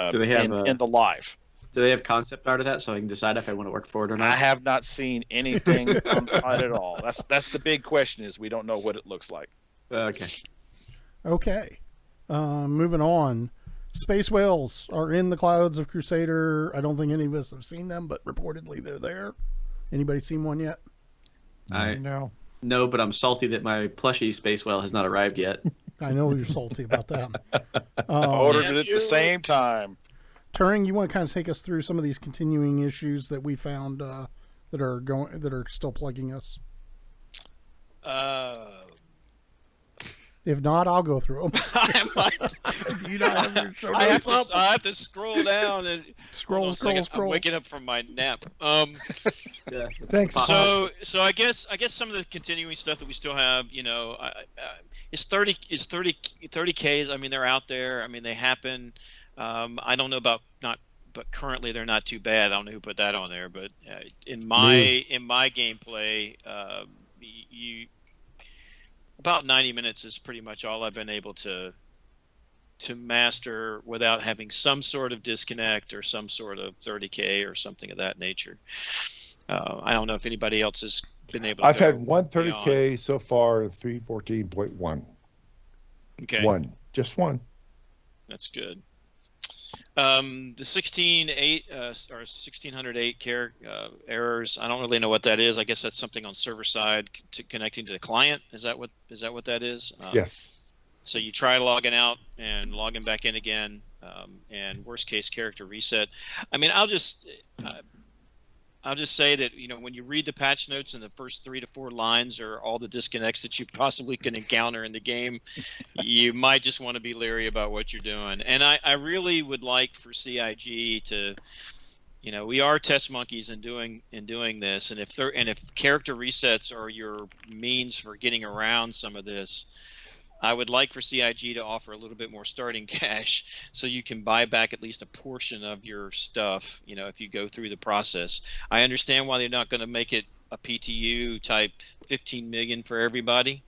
Do they have in the live? Do they have concept art of that so I can decide if I want to work for it or not? I have not seen anything on it at all. That's the big question is we don't know what it looks like. Okay. Moving on. Space whales are in the clouds of Crusader. I don't think any of us have seen them, but reportedly they're there. Anybody seen one yet? No, but I'm salty that my plushie space whale has not arrived yet. I know you're salty about that. Ordered it at the same time. Turing, you want to kind of take us through some of these continuing issues that we found that are still plaguing us? If not, I'll go through them. Do you not have your show notes up? I have to scroll down and scroll. I'm waking up from my nap. Yeah, thanks. So I guess some of the continuing stuff that we still have, it's 30 Ks. I mean, they're out there. I mean, they happen. I don't know about but currently they're not too bad. I don't know who put that on there, but in my gameplay, about 90 minutes is pretty much all I've been able to master without having some sort of disconnect or some sort of 30K or something of that nature. I don't know if anybody else has been able to. I've had one 30K so far in 3.14.1. Okay. Just one. That's good. The 16.8 or 1608 errors. I don't really know what that is. I guess that's something on server side connecting to the client. Is that what that is? Yes. So you try logging out and logging back in again, and worst case character reset. I mean, I'll just I'll just say that, when you read the patch notes, and the first 3 to 4 lines are all the disconnects that you possibly can encounter in the game, you might just want to be leery about what you're doing. And I really would like for CIG to, we are test monkeys in doing this, and if character resets are your means for getting around some of this, I would like for CIG to offer a little bit more starting cash so you can buy back at least a portion of your stuff, if you go through the process. I understand why they're not going to make it a PTU type 15 million for everybody,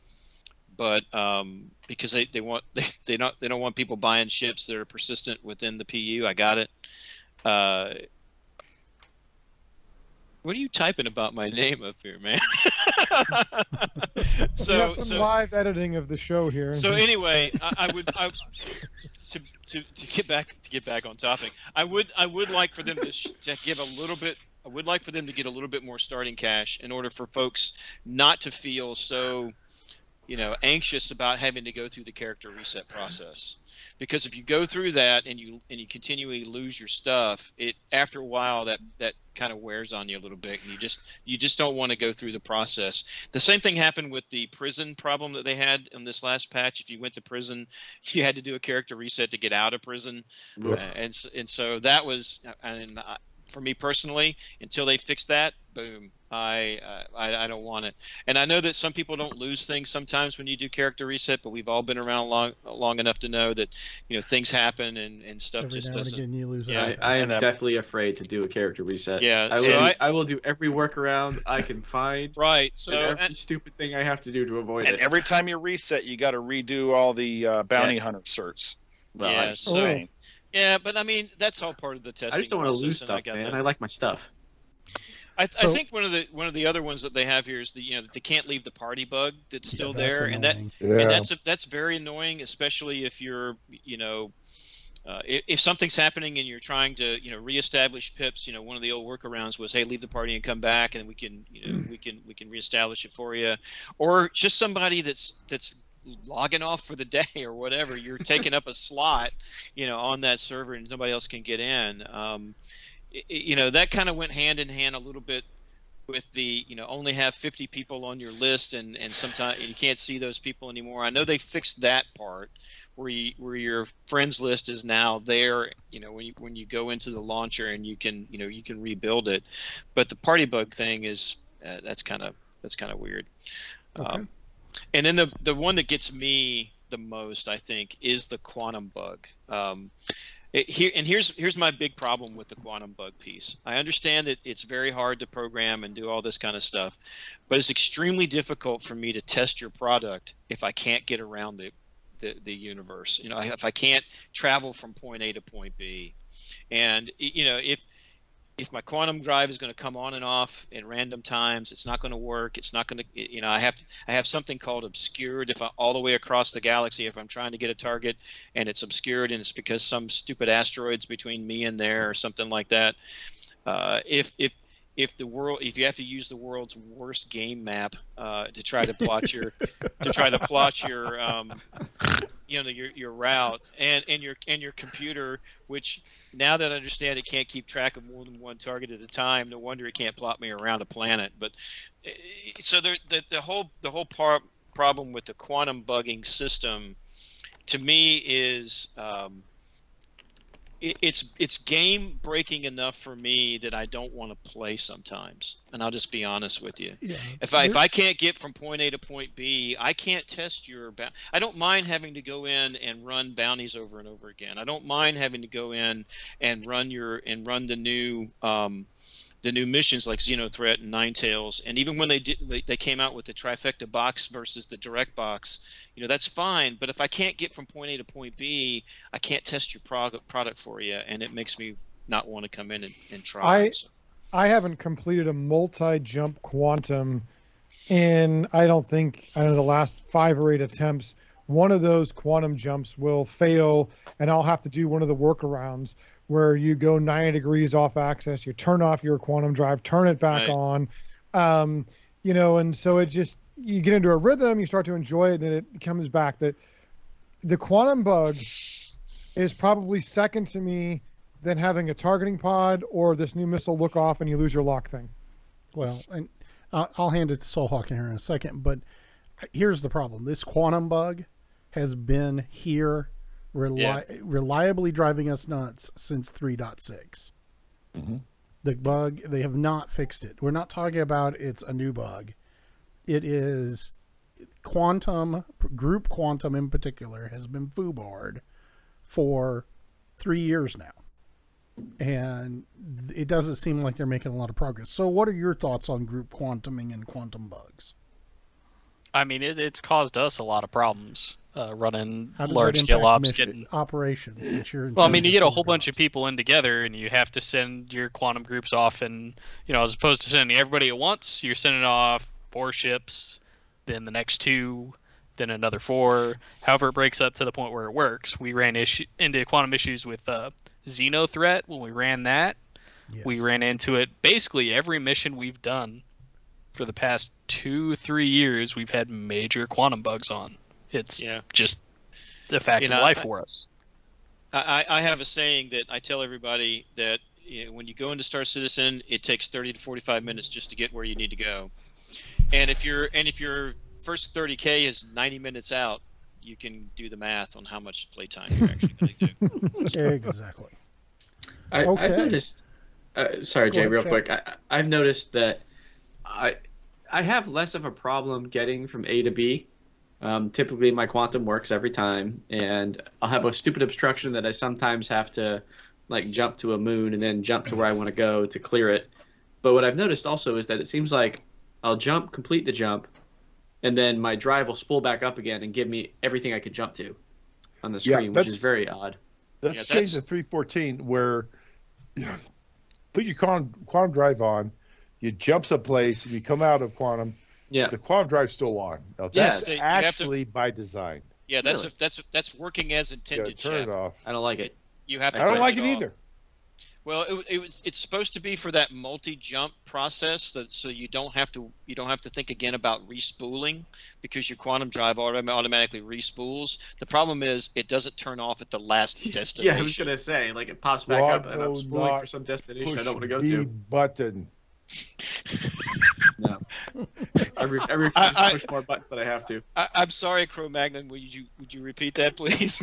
but because they don't want people buying ships that are persistent within the PU. I got it. What are you typing about my name up here, man? We have some live editing of the show here. So anyway, I would to get back on topic. I would like for them to give a little bit. I would like for them to get a little bit more starting cash in order for folks not to feel so, anxious about having to go through the character reset process. Because if you go through that and you continually lose your stuff, after a while that kind of wears on you a little bit, and you just don't want to go through the process. The same thing happened with the prison problem that they had in this last patch. If you went to prison, you had to do a character reset to get out of prison, and so that was, and for me personally, until they fix that, boom, I don't want it. And I know that some people don't lose things sometimes when you do character reset, but we've all been around long enough to know that things happen and stuff Every just now and doesn't. again, you lose Yeah, I am definitely afraid to do a character reset. Yeah, I will do every workaround I can find. Right. So every stupid thing I have to do to avoid it. And every time you reset, you got to redo all the bounty hunter certs. Well, yeah. Yeah, but I mean that's all part of the testing. I just don't want to lose process, stuff, man. I like my stuff. I think one of the other ones that they have here is they can't leave the party bug that's still there, annoying. and that's very annoying, especially if you're if something's happening and you're trying to reestablish pips. One of the old workarounds was, hey, leave the party and come back, and we can we can reestablish it for you, or just somebody that's logging off for the day or whatever. You're taking up a slot on that server and somebody else can get in. That kind of went hand in hand a little bit with the only have 50 people on your list, and sometimes you can't see those people anymore. I know they fixed that part where your friends list is now there when you go into the launcher, and you can rebuild it. But the party bug thing is that's kind of weird. Okay. And then the one that gets me the most, I think, is the quantum bug. Here's my big problem with the quantum bug piece. I understand that it's very hard to program and do all this kind of stuff, but it's extremely difficult for me to test your product if I can't get around the universe. If I can't travel from point A to point B, and if my quantum drive is going to come on and off in random times, it's not going to work. It's not going to, I have something called obscured if all the way across the galaxy, if I'm trying to get a target and it's obscured and it's because some stupid asteroid's between me and there or something like that. If you have to use the world's worst game map to try to plot your your route and your computer, which now that I understand it can't keep track of more than one target at a time, no wonder it can't plot me around a planet. But so the whole problem with the quantum bugging system to me is it's game breaking enough for me that I don't want to play sometimes, and I'll just be honest with you. Yeah. If I can't get from point A to point B, I can't test your I don't mind having to go in and run bounties over and over again. I don't mind having to go in and run the new missions like Xenothreat and Ninetales, and even when they came out with the trifecta box versus the direct box, that's fine. But if I can't get from point A to point B, I can't test your product for you, and it makes me not want to come in and try. I haven't completed a multi-jump quantum in I don't know the last 5 or 8 attempts. One of those quantum jumps will fail, and I'll have to do one of the workarounds where you go 90 degrees off axis, you turn off your quantum drive, turn it back on, and so it just, you get into a rhythm, you start to enjoy it, and it comes back. That the quantum bug is probably second to me than having a targeting pod or this new missile look off and you lose your lock thing. Well, and I'll hand it to Soulhawk here in a second, but here's the problem. This quantum bug has been here reliably driving us nuts since 3.6. Mm-hmm. The bug, they have not fixed it. We're not talking about it's a new bug. It is quantum, group quantum in particular, has been foobarred for 3 years now. And it doesn't seem like they're making a lot of progress. So what are your thoughts on group quantuming and quantum bugs? I mean, it's caused us a lot of problems running How does large that scale impact ops. Getting operations? well, I mean, you get a whole bunch of people in together, and you have to send your quantum groups off, and as opposed to sending everybody at once, you're sending off 4 ships, then the next 2, then another 4. However, it breaks up to the point where it works. We ran into quantum issues with Xeno Threat when we ran that. Yes. We ran into it basically every mission we've done for the past 2-3 years. We've had major quantum bugs on. It's just the fact of life for us. I have a saying that I tell everybody that when you go into Star Citizen, it takes 30 to 45 minutes just to get where you need to go. And if your first 30K is 90 minutes out, you can do the math on how much playtime you're actually going to do. Exactly. I've noticed. Sorry, Jay, real quick. I've noticed that I have less of a problem getting from A to B. Typically, my quantum works every time, and I'll have a stupid obstruction that I sometimes have to jump to a moon and then jump to where I want to go to clear it. But what I've noticed also is that it seems like I'll complete the jump, and then my drive will spool back up again and give me everything I could jump to on the screen, which is very odd. Let's change to 314 where you put your quantum drive on, you jump someplace, and you come out of quantum. Yeah, the quantum drive's still on. Now, that's actually by design. Yeah, that's working as intended. Turn it off. I don't like it. You have to. I don't like it either. Well, it's supposed to be for that multi-jump process, so you don't have to think again about respooling, because your quantum drive automatically respools. The problem is it doesn't turn off at the last destination. Yeah, I was gonna say, it pops back up and I'm spooling for some destination I don't want to go to. Button. No. I refuse to push more buttons than I have to. I'm sorry, Cro-Magnon. Would you repeat that, please?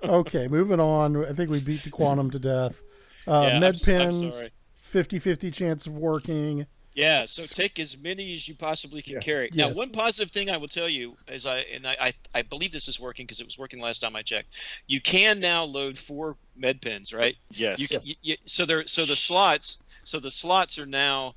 Okay, moving on. I think we beat the quantum to death. Med pins, 50-50 chance of working. Yeah, so take as many as you possibly can carry. Now, one positive thing I will tell you is I believe this is working because it was working last time I checked. You can now load 4 med pins, right? Yes. So the slots are now.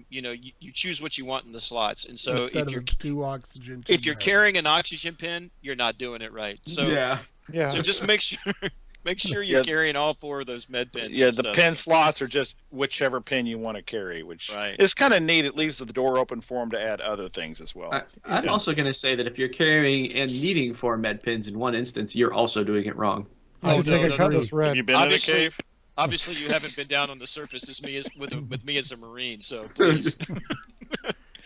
You choose what you want in the slots, and so instead if you're of 2 oxygen, if you're carrying an oxygen pin, you're not doing it right. So yeah. So just make sure you're carrying all 4 of those med pins. Yeah, the pin slots are just whichever pin you want to carry, which is kind of neat. It leaves the door open for them to add other things as well. I'm also going to say that if you're carrying and needing 4 med pins in one instance, you're also doing it wrong. Take a cutlass red. Have you been in a cave? Obviously, you haven't been down on the surface with me as a Marine, so please.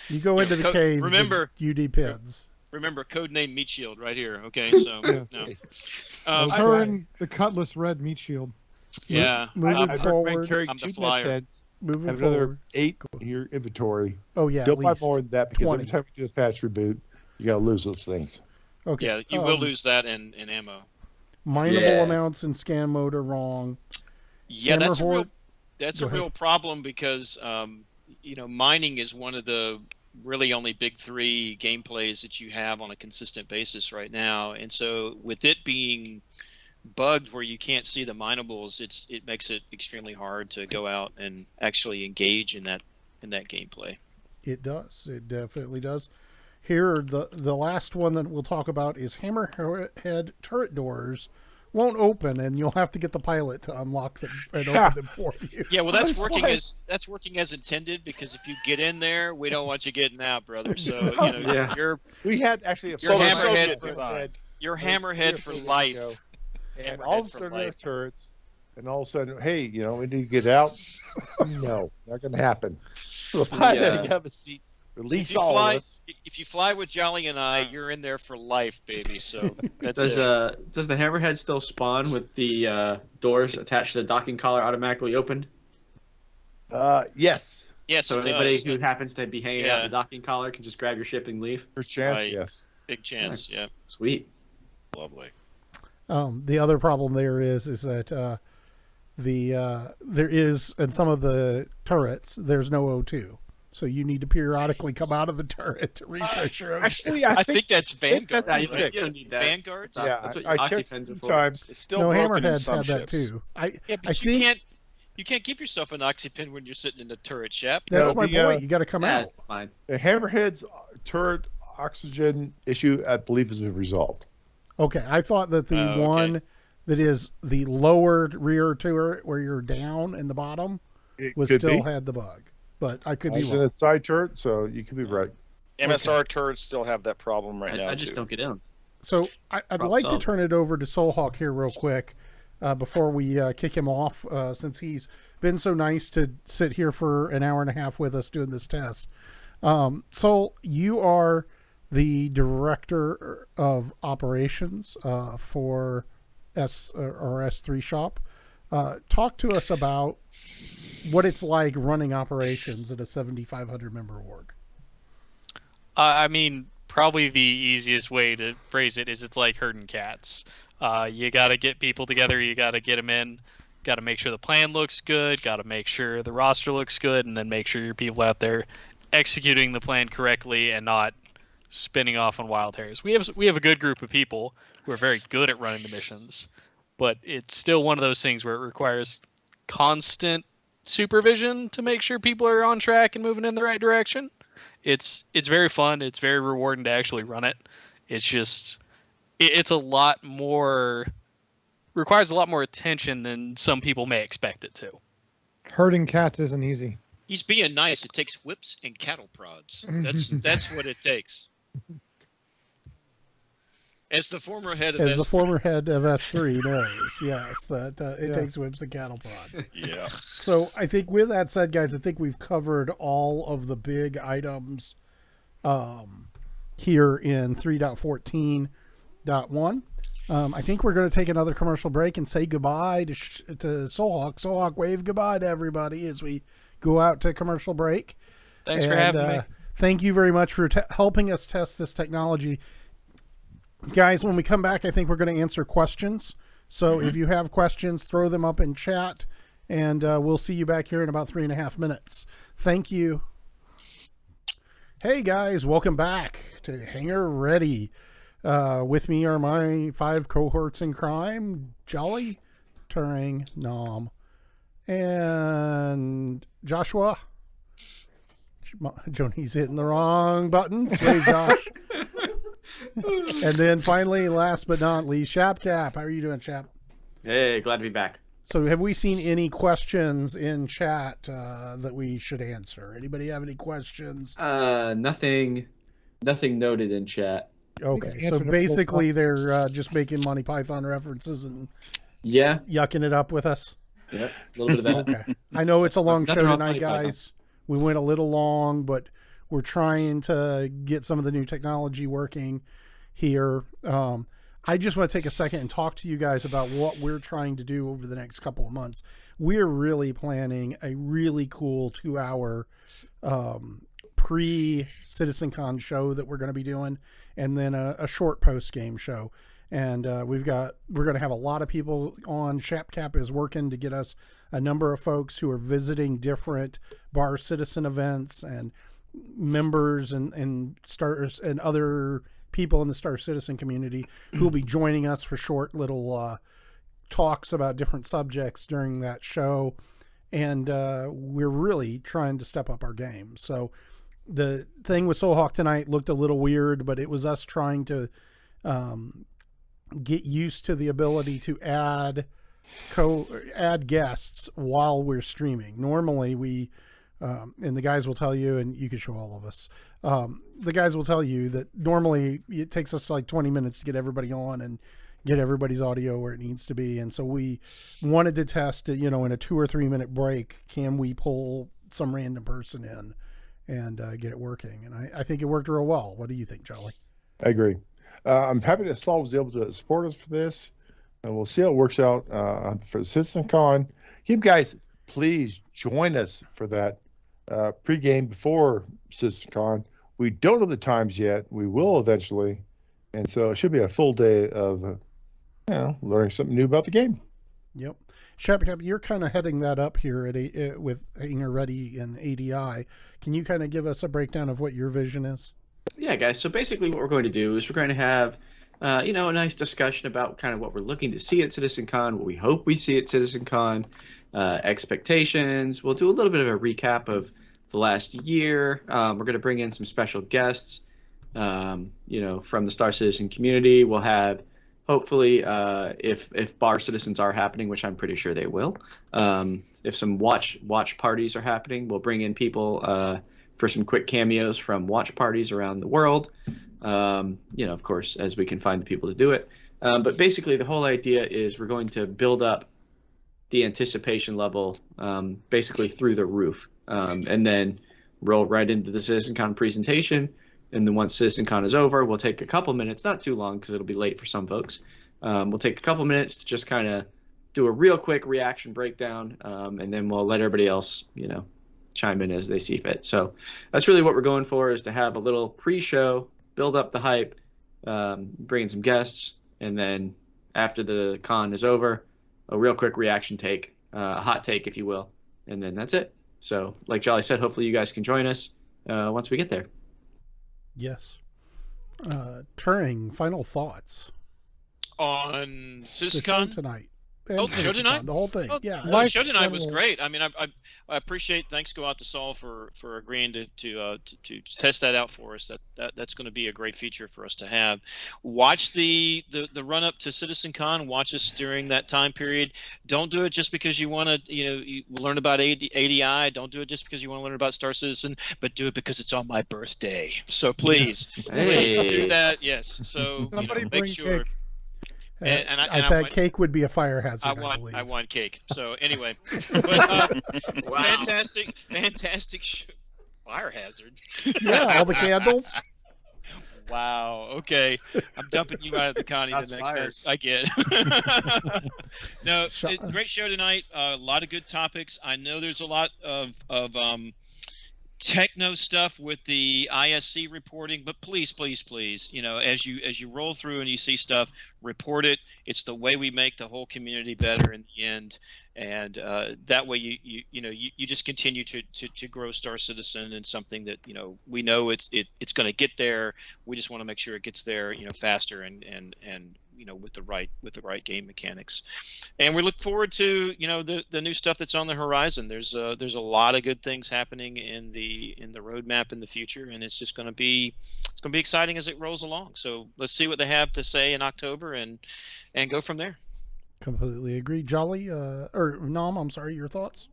You go into the caves. Remember UD pins. Remember, codename Meat Shield right here. Okay, so no. Turn the cutlass red meat shield. Yeah, moving forward. I'm the flyer. Moving have forward. Another 8 in your inventory. Oh yeah, don't buy more than that, because 20. every time you do a patch reboot, you gotta lose those things. Okay. Yeah, you will lose that in ammo. Mineable amounts in scan mode are wrong. Yeah, that's a real problem because mining is one of the really only big 3 gameplays that you have on a consistent basis right now, and so with it being bugged where you can't see the minables, it makes it extremely hard to go out and actually engage in that gameplay. It does. It definitely does. Here, the last one that we'll talk about is Hammerhead turret doors won't open, and you'll have to get the pilot to unlock them and open them for you. Yeah, well, that's working as intended, because if you get in there, we don't want you getting out, brother. So we had actually a you're hammerhead for life. And all of a sudden there's turrets, and all of a sudden, hey, we need to get out. No, not going to happen. So the pilot had to have a seat Release if you all fly, of us. if you fly with Jolly and I, you're in there for life, baby. So that's Does it. does the hammerhead still spawn with the doors attached to the docking collar automatically opened? Yes. Yes, So it anybody does. who happens to be hanging out Yeah. the docking collar can just grab your ship and leave. First chance, Right. yes. Big chance. Yeah. Sweet. Lovely. The other problem there is that there is in some of the turrets there's no O2, so you need to periodically come out of the turret to refresh your O2. Actually, I think that's Vanguard. that's you right? don't need that. Vanguards. Yeah, That's what I your checked oxypens are 2 for. times. It's still No, broken in hammerheads some had that ships. too. Yeah, but I think you can't give yourself an oxypin when you're sitting in the turret, Shep. that's No, my the, point. You got to come Yeah, out. it's fine. The Hammerhead's turret oxygen issue, I believe, has been resolved. Okay, I thought that the Okay. one that is the lower rear turret where you're down in the bottom It was could still be. had the bug, but I could I be was in wrong. a side turret, so you could be right. MSR turrets still have that problem right now I just too. don't get in. So I'd Problem like to solved. turn it over to Soulhawk here real quick before we kick him off, since he's been so nice to sit here for an hour and a half with us doing this test. Soul, you are the director of operations for S3 shop. Talk to us about what it's like running operations at a 7,500 member org. I mean, probably the easiest way to phrase it is it's like herding cats. You got to get people together. You got to get them in. Got to make sure the plan looks good. Got to make sure the roster looks good, and then make sure your people out there executing the plan correctly and not spinning off on wild hares. We have a good group of people who are very good at running the missions, but it's still one of those things where it requires constant supervision to make sure people are on track and moving in the right direction. It's very fun. It's very rewarding to actually run it. It's just it's a lot more requires a lot more attention than some people may expect it to. Herding cats isn't easy. He's being nice. It takes whips and cattle prods. That's what it takes. As the former head of As the S3. former head of S3 knows, yes, that it Yes. takes whips and cattle prods. Yeah. So I think with that said, guys, I think we've covered all of the big items here in 3.14.1. I think we're going to take another commercial break and say goodbye to Soulhawk. Soulhawk, wave goodbye to everybody as we go out to commercial break. Thanks for having me. Thank you very much for helping us test this technology. Guys, when we come back, I think we're going to answer questions. So if you have questions, throw them up in chat, and we'll see you back here in about 3.5 minutes. Thank you. Hey, guys, welcome back to Hangar Ready. With me are my 5 cohorts in crime, Jolly, Turing, Nom, and Joshua. Joni's hitting the wrong buttons. Wave, Josh. And then finally, last but not least, Shapcap. How are you doing, Shap? Hey, glad to be back. So have we seen any questions in chat that we should answer? Anybody have any questions? Nothing noted in chat. Okay, so answered it basically they're just making Monty Python references and Yeah, yucking it up with us. yep, a little bit of that. Okay. I know it's a long Nothing show wrong tonight, with Monty Python. guys. We went a little long, but we're trying to get some of the new technology working here. I just want to take a second and talk to you guys about what we're trying to do over the next couple of months. We're really planning a really cool 2-hour pre-CitizenCon show that we're going to be doing, and then a short post-game show. And we're going to have a lot of people on. Shapcap is working to get us a number of folks who are visiting different Bar Citizen events and members and stars and other people in the Star Citizen community who will be joining us for short little talks about different subjects during that show. And we're really trying to step up our game. So the thing with Soulhawk tonight looked a little weird, but it was us trying to get used to the ability to add guests while we're streaming. Normally we and the guys will tell you, and you can show all of us, the guys will tell you that normally it takes us like 20 minutes to get everybody on and get everybody's audio where it needs to be. And so we wanted to test it, in a 2 or 3 minute break, can we pull some random person in and get it working. And I think it worked real well. What do you think, Jolly? I agree. I'm happy that Saul was able to support us for this, and we'll see how it works out for the CitizenCon. You guys, please join us for that pregame before CitizenCon. We don't know the times yet. We will eventually, and so it should be a full day of learning something new about the game. Yep. Shapcap, you're kind of heading that up here with HangarReady and ADI. Can you kind of give us a breakdown of what your vision is? Yeah, guys. So basically what we're going to do is we're going to have, a nice discussion about kind of what we're looking to see at CitizenCon, what we hope we see at CitizenCon, expectations. We'll do a little bit of a recap of the last year. We're going to bring in some special guests, from the Star Citizen community. We'll have, hopefully, if bar citizens are happening, which I'm pretty sure they will, if some watch parties are happening, we'll bring in people for some quick cameos from watch parties around the world. Of course, as we can find the people to do it. But basically, the whole idea is we're going to build up the anticipation level basically through the roof, and then roll right into the CitizenCon presentation. And then once CitizenCon is over, we'll take a couple minutes, not too long because it'll be late for some folks. We'll take a couple minutes to just kind of do a real quick reaction breakdown, and then we'll let everybody else, chime in as they see fit. So that's really what we're going for, is to have a little pre-show, build up the hype, bring in some guests, and then after the con is over, a real quick reaction take, a hot take, if you will, and then that's it. So like Jolly said, hopefully you guys can join us once we get there. Yes. Turing, final thoughts on the show CitizenCon tonight. Oh, the show tonight? The whole thing. Oh, Yeah. the show tonight was great. I mean, I appreciate. Thanks go out to Saul for agreeing to test that out for us. That's going to be a great feature for us to have. Watch the run up to CitizenCon. Watch us during that time period. Don't do it just because you want to you learn about ADI. Don't do it just because you want to learn about Star Citizen. But do it because it's on my birthday. So please, please do that. Yes. So make sure. Cake. I thought cake would be a fire hazard. I want cake. So anyway, but, wow. fantastic fire hazard. Yeah, all the candles. Wow. Okay, I'm dumping you out of the Connie the next time I get. No, great show tonight. A lot of good topics. I know there's a lot of techno stuff with the ISC reporting, but please, as you roll through and you see stuff, report it. It's the way we make the whole community better in the end, and that way you just continue to grow Star Citizen and something that we know it's going to get there. We just want to make sure it gets there faster and with the right game mechanics. And we look forward to the new stuff that's on the horizon. There's a lot of good things happening in the roadmap in the future, and it's going to be exciting as it rolls along. So let's see what they have to say in October and go from there. Completely agree. Jolly or Nom, I'm sorry, your thoughts?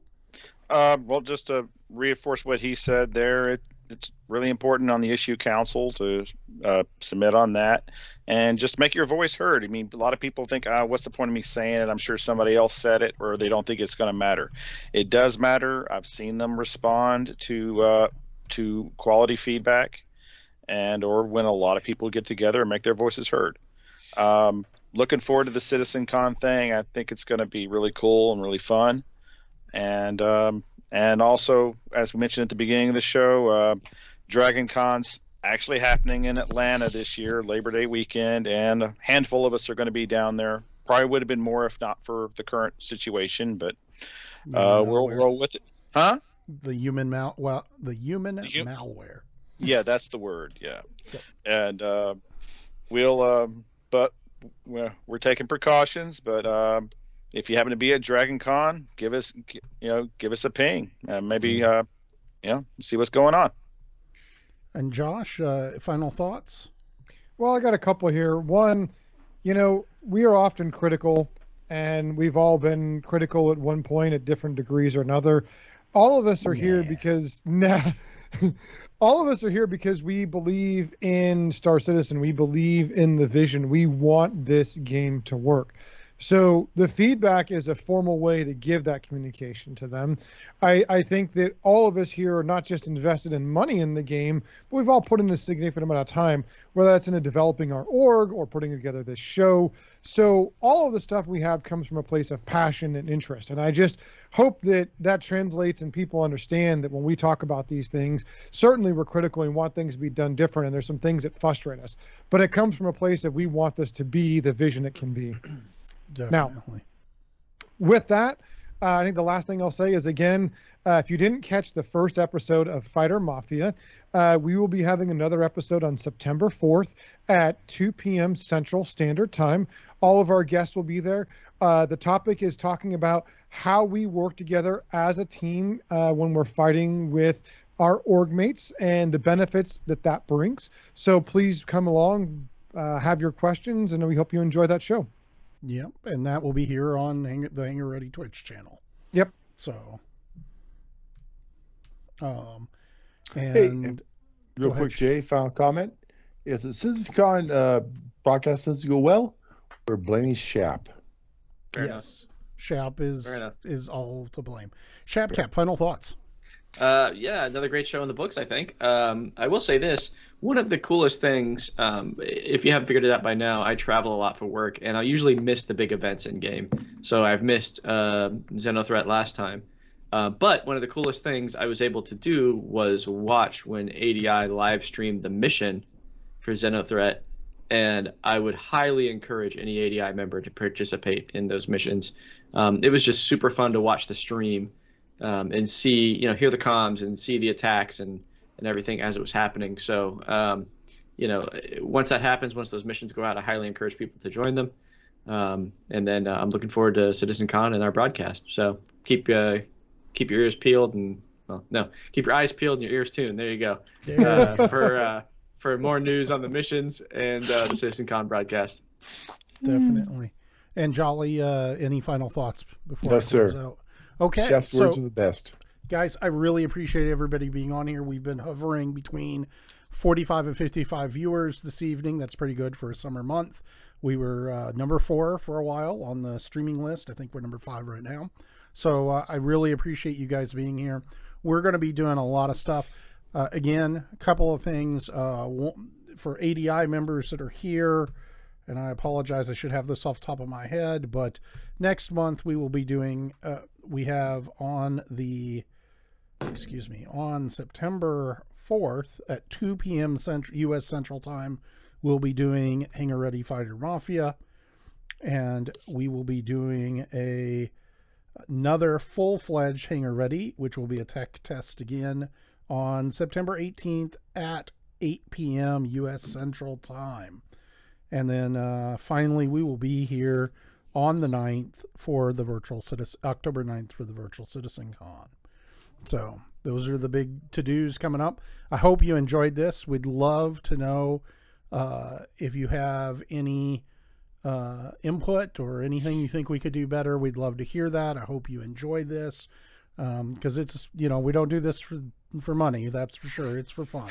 Well, just to reinforce what he said there, it's really important on the issue council to submit on that and just make your voice heard. I mean, a lot of people think, what's the point of me saying it? I'm sure somebody else said it, or they don't think it's going to matter. It does matter. I've seen them respond to quality feedback, or when a lot of people get together and make their voices heard. Looking forward to the CitizenCon thing. I think it's going to be really cool and really fun. And also, as we mentioned at the beginning of the show, Dragon Con's actually happening in Atlanta this year, Labor Day weekend, and a handful of us are going to be down there. Probably would have been more if not for the current situation, but we'll roll with it. Huh? The human malware. Yeah, that's the word. Yeah, yep. And we're taking precautions, but if you happen to be at Dragon Con, give us a ping and maybe see what's going on. And Josh, final thoughts? Well, I got a couple here. One, we are often critical, and we've all been critical at one point at different degrees or another. All of us are here because all of us are here because we believe in Star Citizen. We believe in the vision. We want this game to work. So the feedback is a formal way to give that communication to them. I think that all of us here are not just invested in money in the game, but we've all put in a significant amount of time, whether that's into developing our org or putting together this show. So all of the stuff we have comes from a place of passion and interest. And I just hope that that translates and people understand that when we talk about these things, certainly we're critical and want things to be done different. And there's some things that frustrate us, but it comes from a place that we want this to be the vision it can be. Definitely. Now, with that, I think the last thing I'll say is, again, if you didn't catch the first episode of Fighter Mafia, we will be having another episode on September 4th at 2 p.m. Central Standard Time. All of our guests will be there. The topic is talking about how we work together as a team when we're fighting with our org mates and the benefits that brings. So please come along, have your questions, and we hope you enjoy that show. Yep, and that will be here on the HangarReady Twitch channel. Yep. So, Hey, and real quick, Jay, final comment. If the CitizenCon broadcast doesn't go well, we're blaming Shap. yes, Shap is Fair enough. all to blame. Shap Cap, final thoughts. Yeah, another great show in the books, I think. I will say this. One of the coolest things, if you haven't figured it out by now, I travel a lot for work, and I usually miss the big events in game. So I've missed Xenothreat last time. But one of the coolest things I was able to do was watch when ADI live streamed the mission for Xenothreat, and I would highly encourage any ADI member to participate in those missions. It was just super fun to watch the stream and see, hear the comms and see the attacks and everything as it was happening. So, once that happens, once those missions go out, I highly encourage people to join them. And then I'm looking forward to CitizenCon and our broadcast. So keep your ears peeled keep your eyes peeled and your ears tuned. There you go. For more news on the missions and the CitizenCon broadcast. Definitely. And Jolly, any final thoughts before No, I close sir. out? Okay, Chef's words are the best. Guys, I really appreciate everybody being on here. We've been hovering between 45 and 55 viewers this evening. That's pretty good for a summer month. We were number 4 for a while on the streaming list. I think we're number 5 right now. So I really appreciate you guys being here. We're going to be doing a lot of stuff. Again, a couple of things for ADI members that are here. And I apologize, I should have this off the top of my head. But next month we will be doing, we have on September 4th at 2 p.m. U.S. Central Time, we'll be doing HangarReady Fighter Mafia, and we will be doing another full-fledged HangarReady, which will be a tech test again on September 18th at 8 p.m. U.S. Central Time. And then finally, we will be here on the 9th for the October 9th for the virtual CitizenCon. So those are the big to-dos coming up. I hope you enjoyed this. We'd love to know if you have any input or anything you think we could do better. We'd love to hear that. I hope you enjoyed this because it's, we don't do this for money. That's for sure. It's for fun.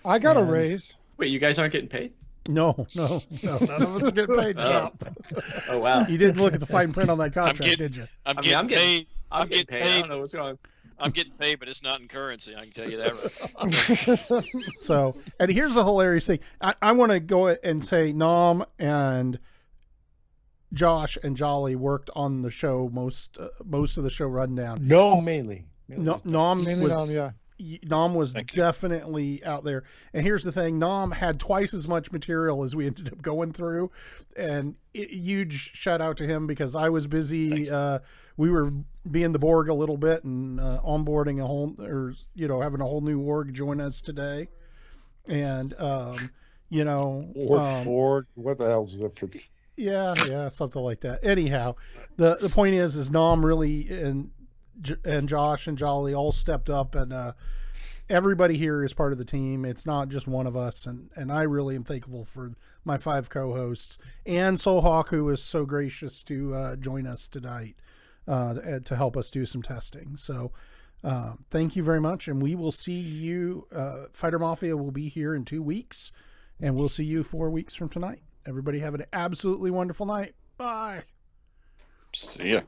I got a raise. Wait, you guys aren't getting paid? No, none of us are getting paid. Oh, wow. You didn't look at the fine print on that contract, did you? I'm getting paid. I'm getting paid. I don't know what's going on. I'm getting paid, but it's not in currency. I can tell you that right. So, and here's the hilarious thing. I want to go and say Nom and Josh and Jolly worked on the show most of the show rundown. No, mainly. Nom was Thank you. definitely out there. And here's the thing. Nom had twice as much material as we ended up going through. And huge shout out to him because I was busy. We were being the Borg a little bit and onboarding having a whole new org join us today. And, Borg, what the hell's the difference? Yeah, something like that. Anyhow, the point is Nom really and Josh and Jolly all stepped up, and everybody here is part of the team. It's not just one of us, and I really am thankful for my 5 co-hosts and Soulhawk, who was so gracious to join us tonight to help us do some testing. So thank you very much, and we will see you. Fighter Mafia will be here in 2 weeks, and we'll see you 4 weeks from tonight. Everybody have an absolutely wonderful night. Bye. See ya.